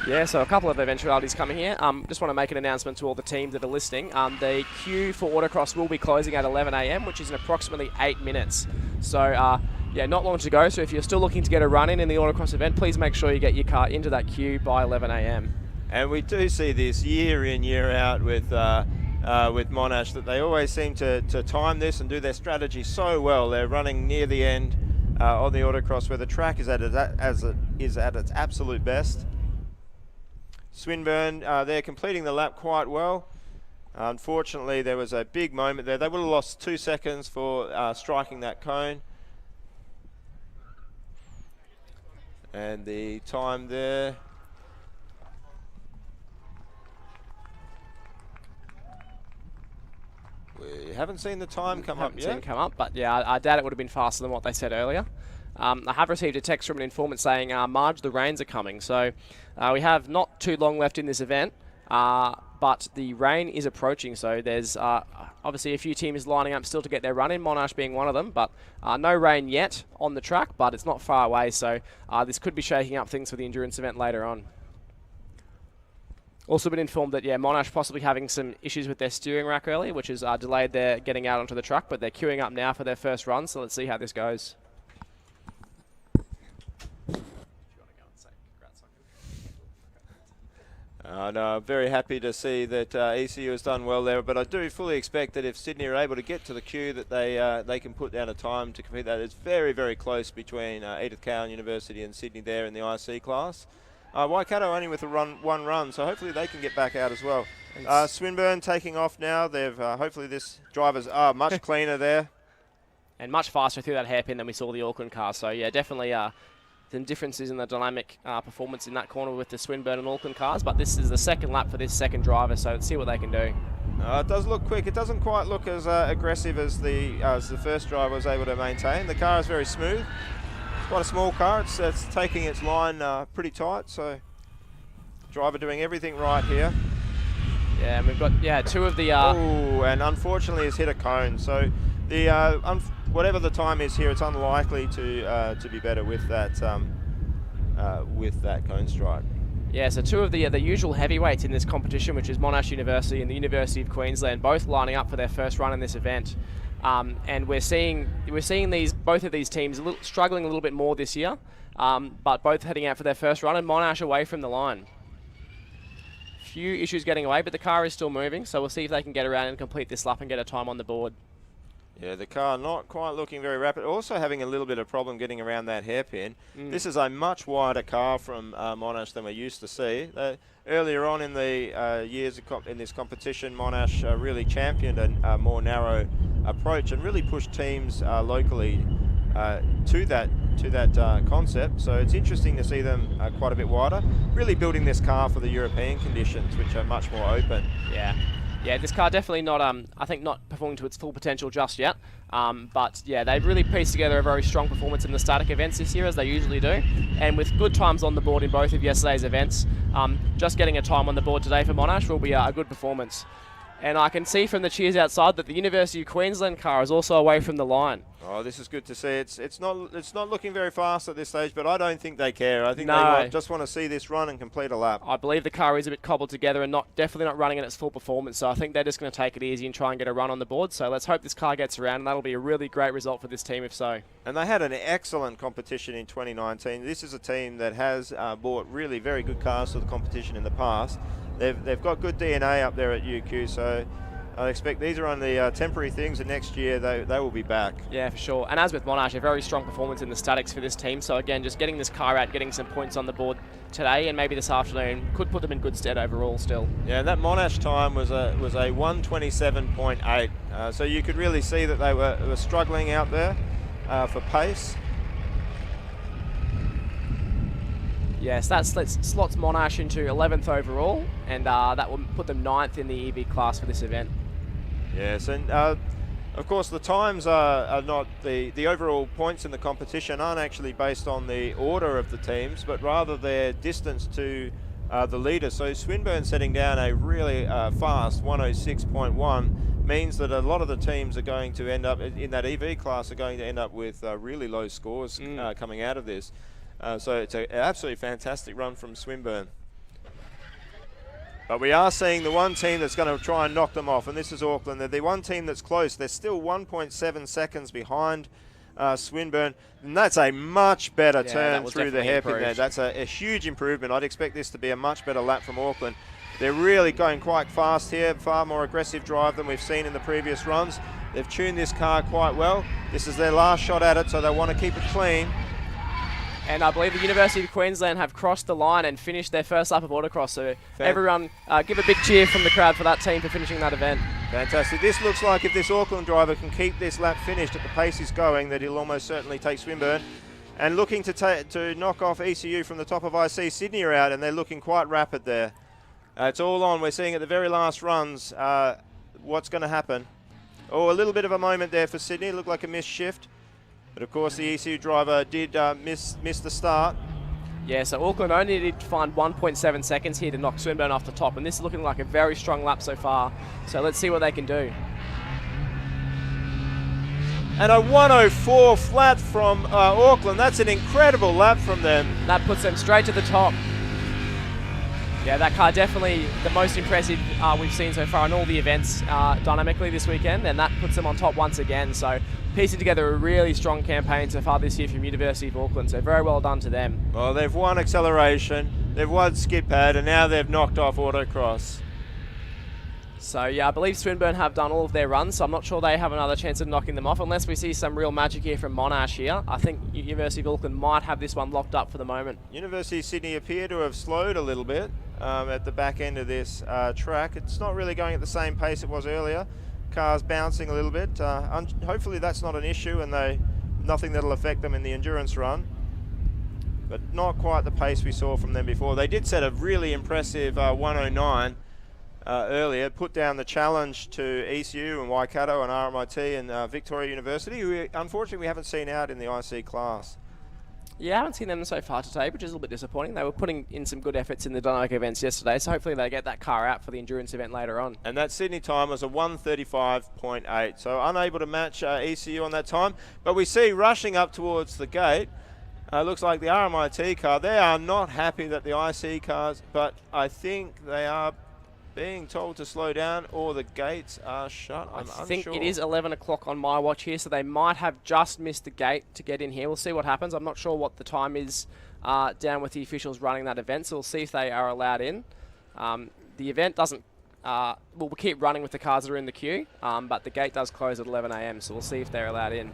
Yeah, so a couple of eventualities coming here. Just want to make an announcement to all the teams that are listening. The queue for Autocross will be closing at 11 a.m, which is in approximately 8 minutes. So, yeah, not long to go. So if you're still looking to get a run in the Autocross event, please make sure you get your car into that queue by 11 a.m. And we do see this year in, year out with Monash, that they always seem to time this and do their strategy so well. They're running near the end on the Autocross where the track is at its absolute best. Swinburne, they're completing the lap quite well. Unfortunately, there was a big moment there. They would have lost 2 seconds for striking that cone. And the time there... We haven't seen the time come up yet. But yeah, I doubt it would have been faster than what they said earlier. I have received a text from an informant saying, Marge, the rains are coming. So we have not too long left in this event, but the rain is approaching. So there's obviously a few teams lining up still to get their run in, Monash being one of them, but no rain yet on the track, but it's not far away. So this could be shaking up things for the endurance event later on. Also been informed that, yeah, Monash possibly having some issues with their steering rack earlier, which has delayed their getting out onto the track, but they're queuing up now for their first run, so let's see how this goes. No, I'm very happy to see that ECU has done well there, but I do fully expect that if Sydney are able to get to the queue, that they can put down a time to compete that. It's very, very close between Edith Cowan University and Sydney there in the IC class. Waikato only with one run, so hopefully they can get back out as well. Swinburne taking off now. They've hopefully this driver's much cleaner there. And much faster through that hairpin than we saw the Auckland car. So yeah, definitely some differences in the dynamic performance in that corner with the Swinburne and Auckland cars. But this is the second lap for this second driver, so let's see what they can do. It does look quick. It doesn't quite look as aggressive as the first driver was able to maintain. The car is very smooth. Quite a small car, it's taking its line pretty tight, so driver doing everything right here. Yeah, and we've got two of the... Oh, and unfortunately has hit a cone, so the whatever the time is here, it's unlikely to be better with that with that cone stripe. Yeah, so two of the usual heavyweights in this competition, which is Monash University and the University of Queensland, both lining up for their first run in this event. And we're seeing both of these teams struggling a little bit more this year, but both heading out for their first run, and Monash away from the line. Few issues getting away, but the car is still moving, so we'll see if they can get around and complete this lap and get a time on the board. Yeah, the car not quite looking very rapid. Also having a little bit of problem getting around that hairpin. This is a much wider car from Monash than we're used to see. Earlier on in the years in this competition, Monash really championed a more narrow approach and really pushed teams locally to that concept. So it's interesting to see them quite a bit wider, really building this car for the European conditions, which are much more open. Yeah, this car definitely not, I think, not performing to its full potential just yet. But yeah, they've really pieced together a very strong performance in the static events this year, as they usually do. And with good times on the board in both of yesterday's events, just getting a time on the board today for Monash will be a good performance. And I can see from the cheers outside that the University of Queensland car is also away from the line. Oh, this is good to see. It's not looking very fast at this stage, but I don't think they care. I think they just want to see this run and complete a lap. I believe the car is a bit cobbled together and definitely not running at its full performance. So I think they're just going to take it easy and try and get a run on the board. So let's hope this car gets around, and that'll be a really great result for this team if so. And they had an excellent competition in 2019. This is a team that has brought really very good cars to the competition in the past. They've got good DNA up there at UQ, so I expect these are only temporary things, and next year they will be back. Yeah, for sure. And as with Monash, a very strong performance in the statics for this team. So again, just getting this car out, getting some points on the board today and maybe this afternoon could put them in good stead overall still. Yeah, and that Monash time was a 1:27.8. So you could really see that they were struggling out there for pace. Yes, that slots Monash into 11th overall, and that will put them 9th in the EV class for this event. Yes, and of course the times are not the overall points in the competition aren't actually based on the order of the teams, but rather their distance to the leader. So Swinburne setting down a really fast 1:06.1 means that a lot of the teams are going to end up in that EV class are going to end up with really low scores coming out of this. So it's an absolutely fantastic run from Swinburne. But we are seeing the one team that's going to try and knock them off, and this is Auckland. They're the one team that's close. They're still 1.7 seconds behind Swinburne, and that's a much better turn through the hairpin there. That's a huge improvement. I'd expect this to be a much better lap from Auckland. They're really going quite fast here, far more aggressive drive than we've seen in the previous runs. They've tuned this car quite well. This is their last shot at it, so they want to keep it clean. And I believe the University of Queensland have crossed the line and finished their first lap of Autocross. So everyone give a big cheer from the crowd for that team for finishing that event. Fantastic. This looks like if this Auckland driver can keep this lap finished at the pace he's going, that he'll almost certainly take Swinburne. And looking to knock off ECU from the top of IC. Sydney are out, and they're looking quite rapid there. It's all on. We're seeing at the very last runs what's going to happen. Oh, a little bit of a moment there for Sydney. Looked like a missed shift. But of course the ECU driver did miss the start. Yeah, so Auckland only needed to find 1.7 seconds here to knock Swinburne off the top, and this is looking like a very strong lap so far. So let's see what they can do. And a 1:04 flat from Auckland. That's an incredible lap from them. That puts them straight to the top. Yeah, that car definitely the most impressive we've seen so far in all the events dynamically this weekend, and that puts them on top once again. So piecing together a really strong campaign so far this year from University of Auckland, so very well done to them. Well, they've won acceleration, they've won skid pad, and now they've knocked off Autocross. So yeah, I believe Swinburne have done all of their runs, so I'm not sure they have another chance of knocking them off unless we see some real magic here from Monash here. I think University of Auckland might have this one locked up for the moment. University of Sydney appear to have slowed a little bit at the back end of this track. It's not really going at the same pace it was earlier. Cars bouncing a little bit. Hopefully that's not an issue and nothing that'll affect them in the endurance run. But not quite the pace we saw from them before. They did set a really impressive 1:09 earlier, put down the challenge to ECU and Waikato and RMIT and Victoria University, who unfortunately we haven't seen out in the IC class. Yeah, I haven't seen them so far today, which is a little bit disappointing. They were putting in some good efforts in the dynamic events yesterday, so hopefully they get that car out for the endurance event later on. And that Sydney time was a 1:35.8, so unable to match ECU on that time. But we see rushing up towards the gate, Looks like the RMIT car, they are not happy that the IC cars, but I think they are being told to slow down or the gates are shut. I'm I think unsure. it is 11 o'clock on my watch here, so they might have just missed the gate to get in here. We'll see what happens. I'm not sure what the time is down with the officials running that event, so we'll see if they are allowed in. The event doesn't, we'll keep running with the cars that are in the queue, but the gate does close at 11 a.m, so we'll see if they're allowed in.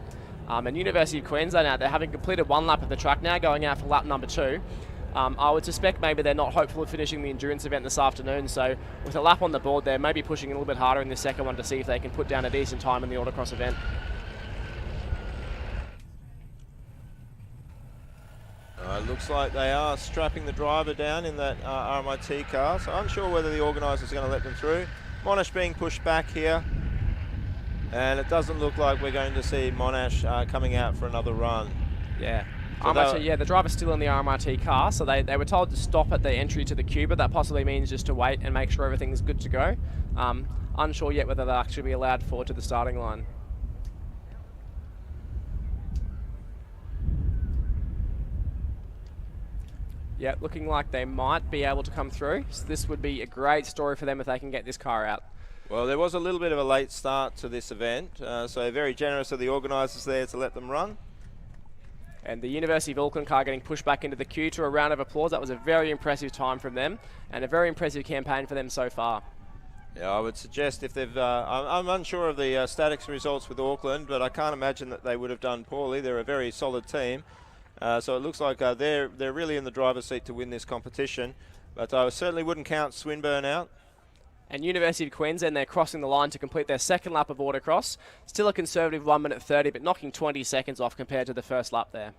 And University of Queensland now, they're having completed one lap of the track now, going out for lap number 2. I would suspect maybe they're not hopeful of finishing the endurance event this afternoon, so with a lap on the board, they're maybe pushing a little bit harder in the second one to see if they can put down a decent time in the autocross event. Looks like they are strapping the driver down in that RMIT car, so unsure whether the organisers are going to let them through. Monash being pushed back here, and it doesn't look like we're going to see Monash coming out for another run. Yeah. So yeah, the driver's still in the RMIT car, so they were told to stop at the entry to the queue, but that possibly means just to wait and make sure everything's good to go. Unsure yet whether they'll actually be allowed forward to the starting line. Yeah, looking like they might be able to come through, so this would be a great story for them if they can get this car out. Well, there was a little bit of a late start to this event, so very generous of the organisers there to let them run. And the University of Auckland car getting pushed back into the queue to a round of applause. That was a very impressive time from them and a very impressive campaign for them so far. Yeah, I would suggest if they've... I'm unsure of the statics results with Auckland, but I can't imagine that they would have done poorly. They're a very solid team. So it looks like they're really in the driver's seat to win this competition. But I certainly wouldn't count Swinburne out. And University of Queensland, they're crossing the line to complete their second lap of autocross. Still a conservative 1 minute 30, but knocking 20 seconds off compared to the first lap there.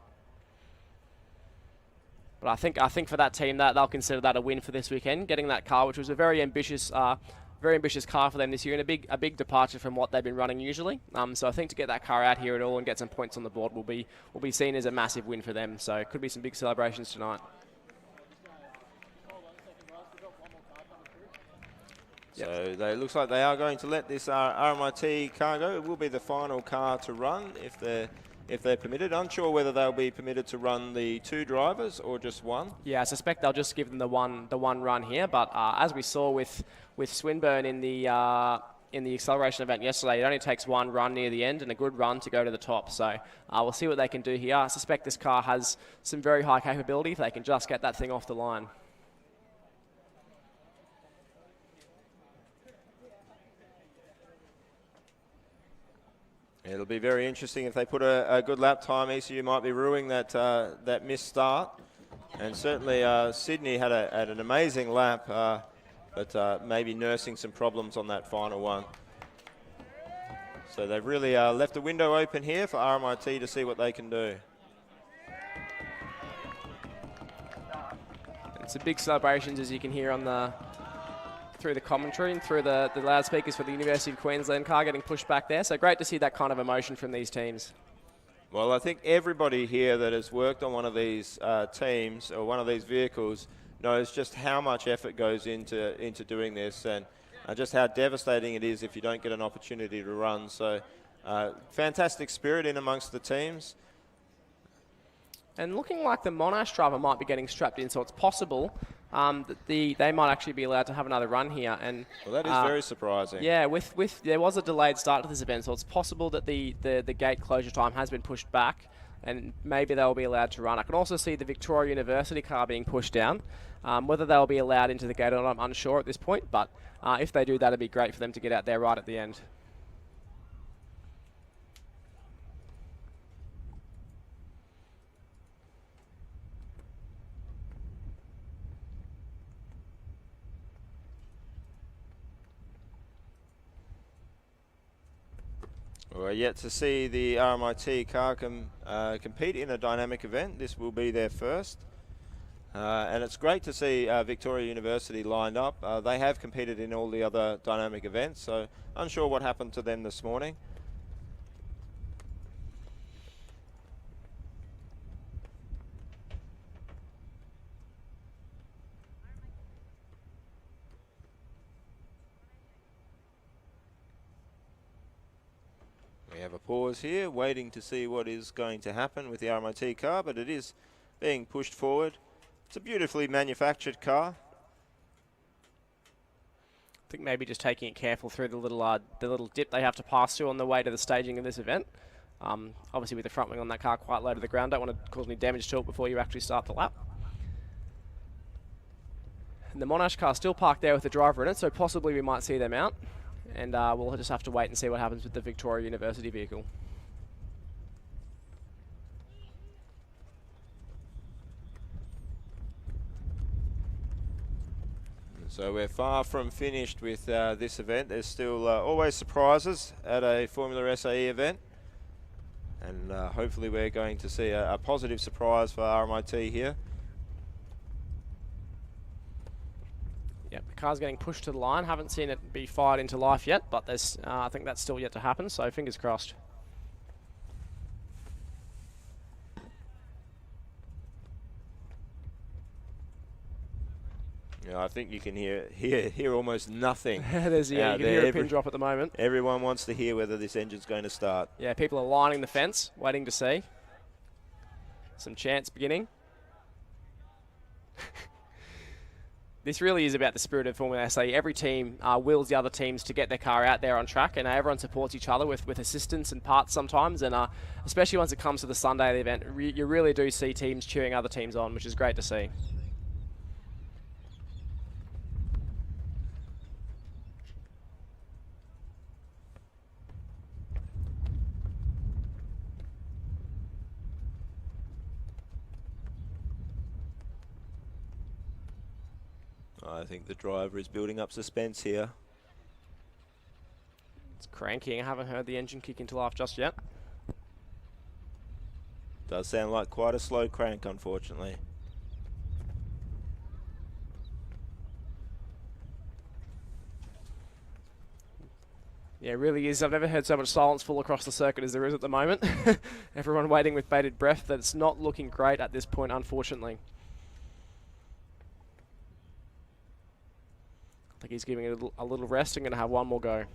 But I think for that team, that they'll consider that a win for this weekend, getting that car, which was a very ambitious car for them this year, and a big departure from what they've been running usually. So I think to get that car out here at all and get some points on the board will be seen as a massive win for them. So it could be some big celebrations tonight. So it looks like they are going to let this RMIT car go. It will be the final car to run if they're permitted. Unsure whether they'll be permitted to run the 2 drivers or just one. Yeah, I suspect they'll just give them the one run here. But as we saw with Swinburne in the acceleration event yesterday, it only takes one run near the end and a good run to go to the top. So we'll see what they can do here. I suspect this car has some very high capability if they can just get that thing off the line. It'll be very interesting if they put a good lap time. ECU might be ruining that missed start. And certainly Sydney had an amazing lap, but maybe nursing some problems on that final one. So they've really left the window open here for RMIT to see what they can do. It's a big celebrations, as you can hear on through the commentary and through the loudspeakers for the University of Queensland car getting pushed back there. So great to see that kind of emotion from these teams. Well, I think everybody here that has worked on one of these teams or one of these vehicles knows just how much effort goes into doing this, and just how devastating it is if you don't get an opportunity to run. So fantastic spirit in amongst the teams. And looking like the Monash driver might be getting strapped in, so it's possible that they might actually be allowed to have another run here. And well, that is very surprising. Yeah, there was a delayed start to this event, so it's possible that the gate closure time has been pushed back, and maybe they'll be allowed to run. I can also see the Victoria University car being pushed down. Whether they'll be allowed into the gate or not, I'm unsure at this point, but if they do, that'd be great for them to get out there right at the end. We're yet to see the RMIT car compete in a dynamic event. This will be their first. And it's great to see Victoria University lined up. They have competed in all the other dynamic events, so unsure what happened to them this morning. have a pause here, waiting to see what is going to happen with the RMIT car, but it is being pushed forward. It's a beautifully manufactured car. I think maybe just taking it careful through the little dip they have to pass through on the way to the staging of this event. Obviously with the front wing on that car quite low to the ground, don't want to cause any damage to it before you actually start the lap. And the Monash car still parked there with the driver in it, so possibly we might see them out. And we'll just have to wait and see what happens with the Victoria University vehicle. So we're far from finished with this event. There's still always surprises at a Formula SAE event. And hopefully we're going to see a positive surprise for RMIT here. Yep, the car's getting pushed to the line. Haven't seen it be fired into life yet, but there's, I think that's still yet to happen, so fingers crossed. Yeah, I think you can hear almost nothing. There's, yeah, you can hear a pin drop at the moment. Everyone wants to hear whether this engine's going to start. Yeah, people are lining the fence, waiting to see. Some chance beginning. This really is about the spirit of Formula SAE. Every team wills the other teams to get their car out there on track, and everyone supports each other with assistance and parts sometimes, and especially once it comes to the Sunday of the event, you really do see teams cheering other teams on, which is great to see. I think the driver is building up suspense here. It's cranking. I haven't heard the engine kick into life just yet. Does sound like quite a slow crank, unfortunately. Yeah, it really is. I've never heard so much silence fall across the circuit as there is at the moment. Everyone waiting with bated breath. That's not looking great at this point, unfortunately. I think he's giving it a little rest and going to have one more go.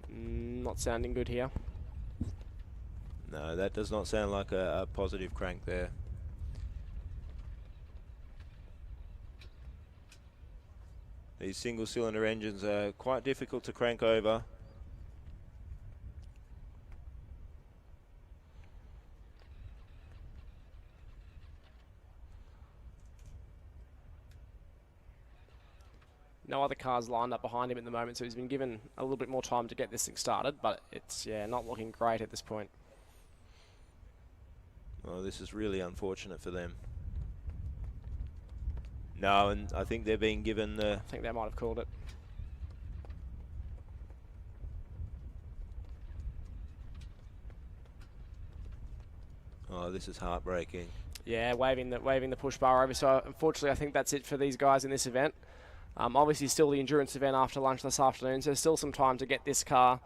Not sounding good here. No, that does not sound like a positive crank there. These single-cylinder engines are quite difficult to crank over. No other cars lined up behind him at the moment, so he's been given a little bit more time to get this thing started, but it's, yeah, not looking great at this point. Well, this is really unfortunate for them. No, and I think they're being given the... I think they might have called it. Oh, this is heartbreaking. Yeah, waving the push bar over. So unfortunately, I think that's it for these guys in this event. Obviously, still the endurance event after lunch this afternoon, so there's still some time to get this car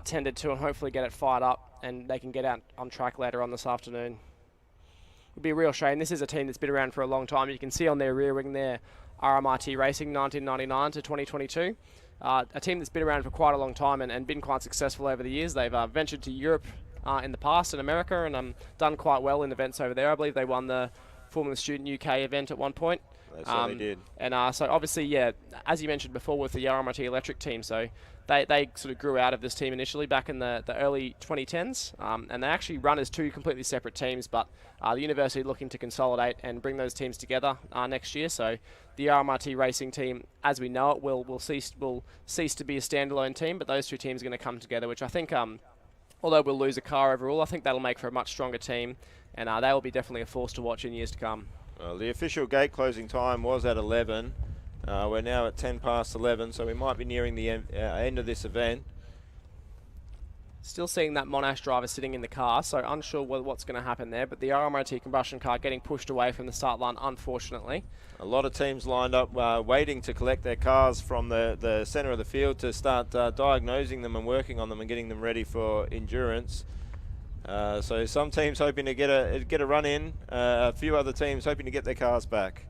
tended to and hopefully get it fired up, and they can get out on track later on this afternoon. Would be a real shame. This is a team that's been around for a long time. You can see on their rear wing there, RMIT Racing 1999 to 2022. A team that's been around for quite a long time and been quite successful over the years. They've ventured to Europe in the past, in America, and done quite well in events over there. I believe they won the Formula Student UK event at one point. They certainly did. And so obviously, yeah, as you mentioned before with the RMIT Electric team, so they sort of grew out of this team initially back in the early 2010s, and they actually run as two completely separate teams, but the university looking to consolidate and bring those teams together next year. So the RMIT Racing team, as we know it, will cease to be a standalone team, but those two teams are going to come together, which I think, although we'll lose a car overall, I think that'll make for a much stronger team, and they will be definitely a force to watch in years to come. Well, the official gate closing time was at 11. We're now at 10 past 11, so we might be nearing the end of this event. Still seeing that Monash driver sitting in the car, so unsure what's going to happen there, but the RMIT combustion car getting pushed away from the start line, unfortunately. A lot of teams lined up waiting to collect their cars from the centre of the field to start diagnosing them and working on them and getting them ready for endurance. So some teams hoping to get a run in, a few other teams hoping to get their cars back.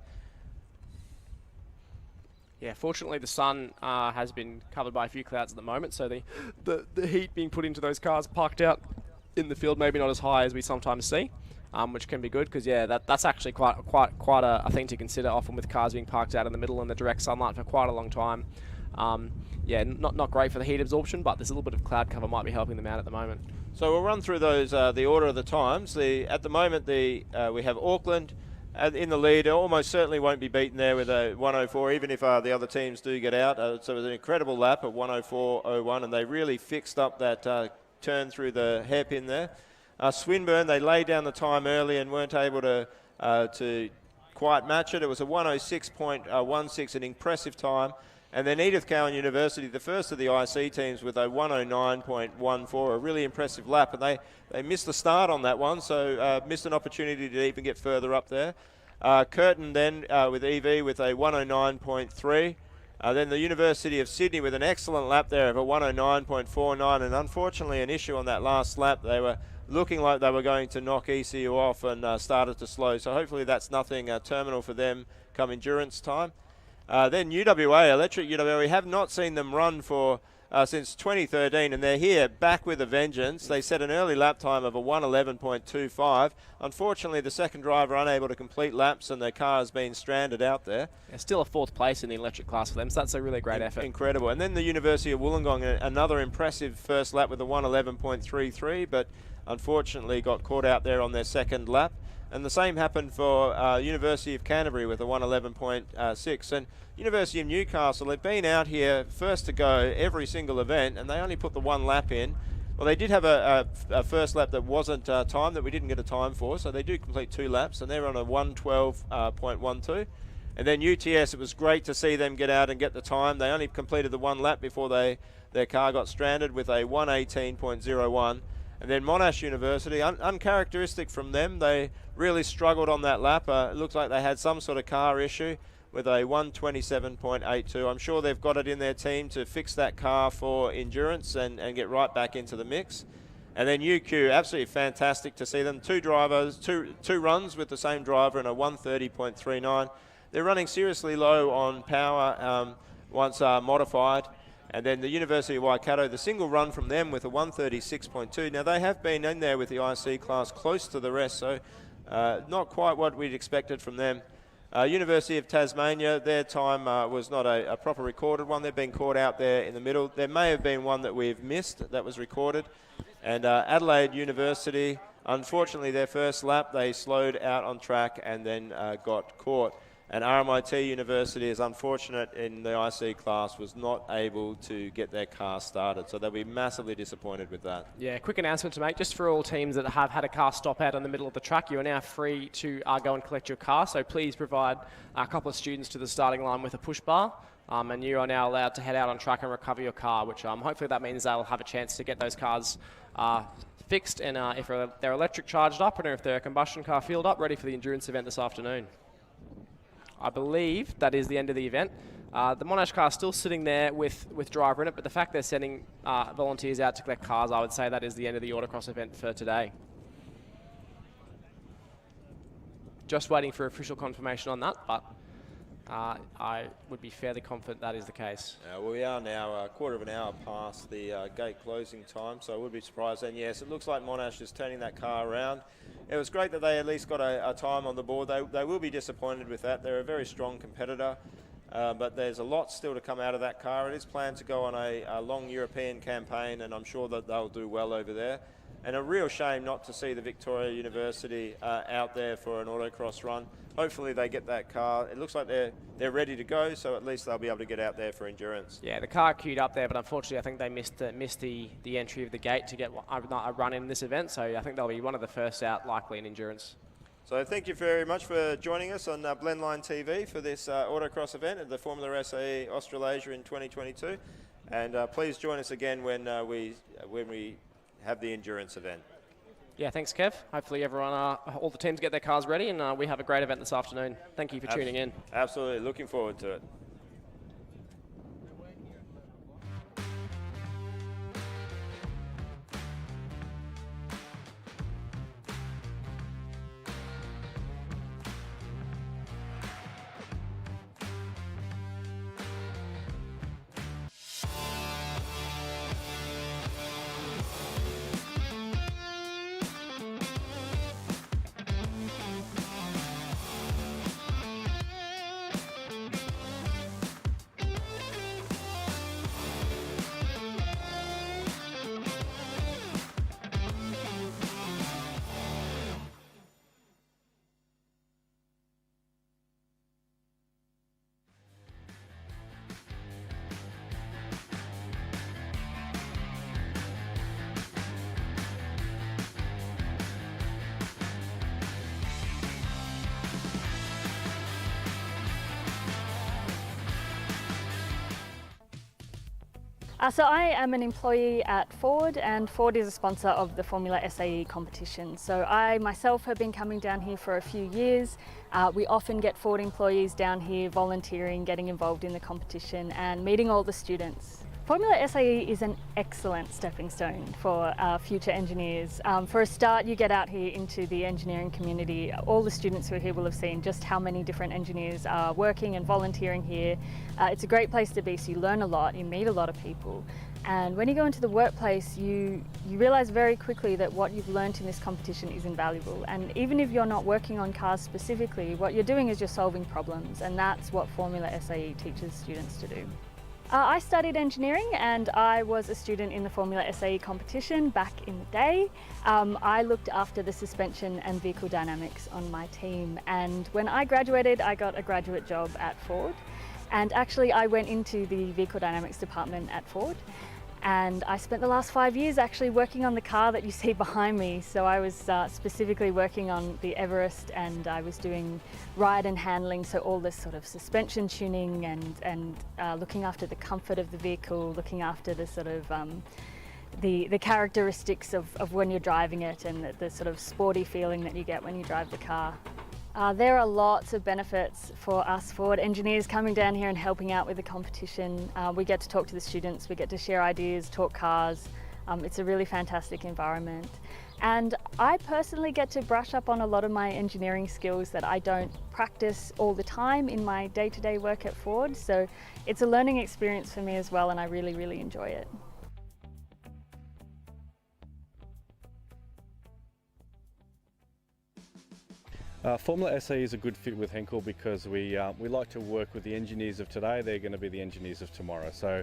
Yeah, fortunately the sun has been covered by a few clouds at the moment, so the heat being put into those cars parked out in the field maybe not as high as we sometimes see, which can be good because yeah, that's actually quite a thing to consider often with cars being parked out in the middle in the direct sunlight for quite a long time. Yeah, not great for the heat absorption, but this little bit of cloud cover might be helping them out at the moment. So we'll run through those, the order of the times. At the moment, we have Auckland in the lead. Almost certainly won't be beaten there with a 104, even if the other teams do get out. So it was an incredible lap of 104.01, and they really fixed up that turn through the hairpin there. Swinburne, they laid down the time early and weren't able to quite match it. It was a 106.16, an impressive time. And then Edith Cowan University, the first of the IC teams, with a 109.14, a really impressive lap. And they missed the start on that one, so missed an opportunity to even get further up there. Curtin then with EV with a 109.3. Then the University of Sydney with an excellent lap there of a 109.49. And unfortunately an issue on that last lap. They were looking like they were going to knock ECU off and started to slow. So hopefully that's nothing terminal for them come endurance time. Then UWA, Electric UWA, we have not seen them run for since 2013, and they're here back with a vengeance. They set an early lap time of a 111.25. Unfortunately, the second driver unable to complete laps, and their car has been stranded out there. Yeah, still a fourth place in the electric class for them, so that's a really great effort. Incredible. And then the University of Wollongong, another impressive first lap with a 111.33, but unfortunately got caught out there on their second lap. And the same happened for University of Canterbury with a 111.6. And University of Newcastle, they've been out here first to go every single event, and they only put the one lap in. Well, they did have a first lap that wasn't timed, that we didn't get a time for, so they do complete 2 laps, and they're on a 112.12. And then UTS, it was great to see them get out and get the time. They only completed the 1 lap before their car got stranded with a 118.01. And then Monash University, uncharacteristic from them, they really struggled on that lap. It looks like they had some sort of car issue with a 127.82. I'm sure they've got it in their team to fix that car for endurance and get right back into the mix. And then UQ, absolutely fantastic to see them. 2 drivers, two runs with the same driver and a 130.39. They're running seriously low on power once modified. And then the University of Waikato, the single run from them with a 136.2. Now, they have been in there with the IC class close to the rest, so not quite what we'd expected from them. University of Tasmania, their time was not a proper recorded one. They've been caught out there in the middle. There may have been one that we've missed that was recorded. And Adelaide University, unfortunately, their first lap, they slowed out on track and then got caught. And RMIT University is unfortunate in the IC class, was not able to get their car started. So they'll be massively disappointed with that. Yeah, quick announcement to make, just for all teams that have had a car stop out in the middle of the track, you are now free to go and collect your car. So please provide a couple of students to the starting line with a push bar. And you are now allowed to head out on track and recover your car, which hopefully that means they'll have a chance to get those cars fixed. And if they're electric charged up, and if they're a combustion car fueled up, ready for the endurance event this afternoon. I believe that is the end of the event. The Monash car is still sitting there with driver in it, but the fact they're sending volunteers out to collect cars, I would say that is the end of the Autocross event for today. Just waiting for official confirmation on that, but I would be fairly confident that is the case. Well, we are now a quarter of an hour past the gate closing time, so I would be surprised. And yes, it looks like Monash is turning that car around. It was great that they at least got a time on the board. They will be disappointed with that. They're a very strong competitor, but there's a lot still to come out of that car. It is planned to go on a long European campaign, and I'm sure that they'll do well over there. And a real shame not to see the Victoria University out there for an autocross run. Hopefully they get that car. It looks like they're ready to go, so at least they'll be able to get out there for endurance. Yeah, the car queued up there, but unfortunately I think they missed the entry of the gate to get a run in this event, so I think they'll be one of the first out likely in endurance. So thank you very much for joining us on Blendline TV for this autocross event at the Formula SAE-Australasia in 2022. And please join us again when we have the endurance event. Yeah, thanks, Kev. Hopefully everyone, all the teams get their cars ready, and we have a great event this afternoon. Thank you for tuning in. Absolutely, looking forward to it. So I am an employee at Ford, and Ford is a sponsor of the Formula SAE competition. So I myself have been coming down here for a few years. We often get Ford employees down here volunteering, getting involved in the competition and meeting all the students. Formula SAE is an excellent stepping stone for future engineers. For a start, you get out here into the engineering community. All the students who are here will have seen just how many different engineers are working and volunteering here. It's a great place to be, so you learn a lot, you meet a lot of people. And when you go into the workplace, you realise very quickly that what you've learnt in this competition is invaluable. And even if you're not working on cars specifically, what you're doing is you're solving problems, and that's what Formula SAE teaches students to do. I studied engineering, and I was a student in the Formula SAE competition back in the day. I looked after the suspension and vehicle dynamics on my team, and when I graduated I got a graduate job at Ford, and actually I went into the vehicle dynamics department at Ford, and I spent the last 5 years actually working on the car that you see behind me. So I was specifically working on the Everest, and I was doing ride and handling, so all this sort of suspension tuning and looking after the comfort of the vehicle, looking after the sort of the characteristics of when you're driving it, and the sort of sporty feeling that you get when you drive the car. There are lots of benefits for us Ford engineers coming down here and helping out with the competition. We get to talk to the students, we get to share ideas, talk cars. It's a really fantastic environment. And I personally get to brush up on a lot of my engineering skills that I don't practice all the time in my day-to-day work at Ford. So it's a learning experience for me as well, and I really, really enjoy it. Formula SAE is a good fit with Henkel because we like to work with the engineers of today. They're going to be the engineers of tomorrow. So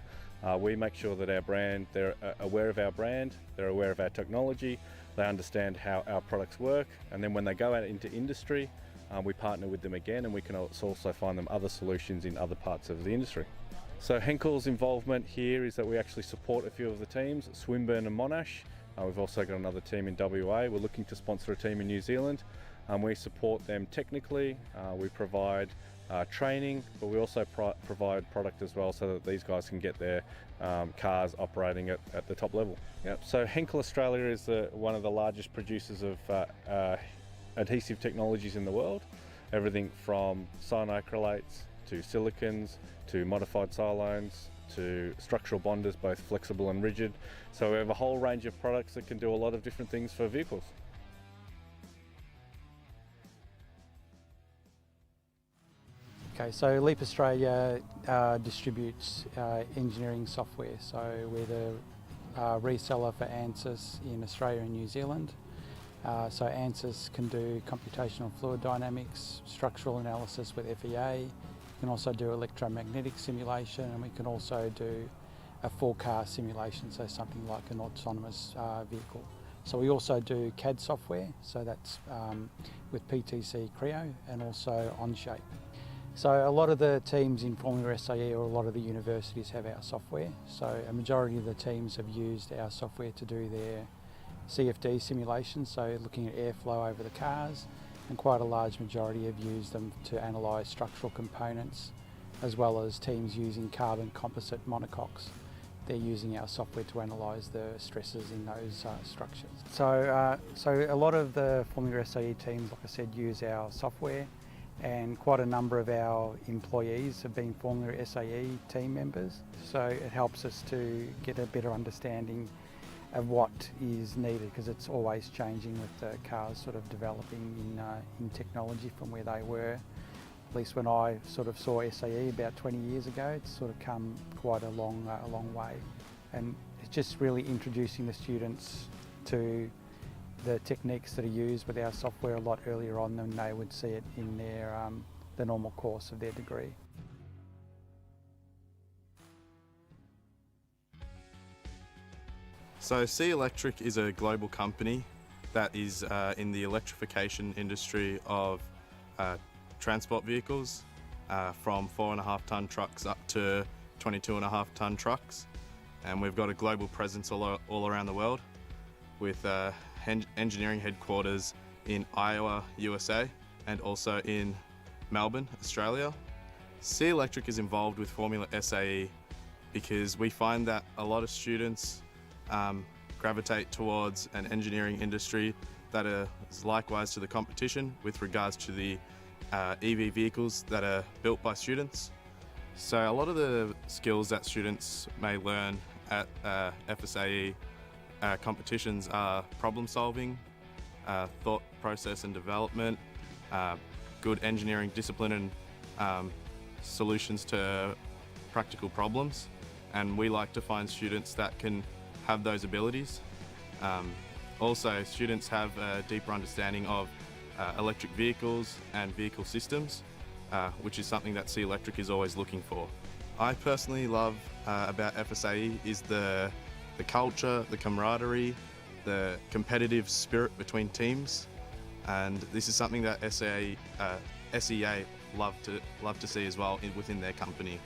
we make sure that our brand, they're aware of our brand, they're aware of our technology, they understand how our products work, and then when they go out into industry, we partner with them again, and we can also find them other solutions in other parts of the industry. So Henkel's involvement here is that we actually support a few of the teams, Swinburne and Monash. We've also got another team in WA. We're looking to sponsor a team in New Zealand. We support them technically, we provide training, but we also provide product as well, so that these guys can get their cars operating at the top level. Yep. So Henkel Australia is one of the largest producers of adhesive technologies in the world. Everything from cyanoacrylates to silicons to modified silones to structural bonders, both flexible and rigid. So we have a whole range of products that can do a lot of different things for vehicles. Okay, so LEAP Australia distributes engineering software. So we're the reseller for ANSYS in Australia and New Zealand. So ANSYS can do computational fluid dynamics, structural analysis with FEA. We can also do electromagnetic simulation, and we can also do a full car simulation, so something like an autonomous vehicle. So we also do CAD software, so that's with PTC Creo and also Onshape. So a lot of the teams in Formula SAE or a lot of the universities have our software. So a majority of the teams have used our software to do their CFD simulations, so looking at airflow over the cars, and quite a large majority have used them to analyse structural components, as well as teams using carbon composite monocoques. They're using our software to analyse the stresses in those structures. So a lot of the Formula SAE teams, like I said, use our software, and quite a number of our employees have been Formula SAE team members. So it helps us to get a better understanding of what is needed, because it's always changing with the cars sort of developing in technology from where they were. At least when I sort of saw SAE about 20 years ago, it's sort of come quite a long way. And it's just really introducing the students to the techniques that are used with our software a lot earlier on than they would see it in their the normal course of their degree. So SAE Electric is a global company that is in the electrification industry of transport vehicles, from 4.5 tonne trucks up to 22.5 tonne trucks, and we've got a global presence all around the world, with engineering headquarters in Iowa, USA, and also in Melbourne, Australia. SAE Electric is involved with Formula SAE because we find that a lot of students gravitate towards an engineering industry that is likewise to the competition with regards to the EV vehicles that are built by students. So a lot of the skills that students may learn at FSAE competitions are problem solving, thought process and development, good engineering discipline and solutions to practical problems. And we like to find students that can have those abilities. Also, students have a deeper understanding of electric vehicles and vehicle systems, which is something that SAE Electric is always looking for. I personally love about FSAE is the culture, the camaraderie, the competitive spirit between teams, and this is something that SAE-A love to see as well within their company.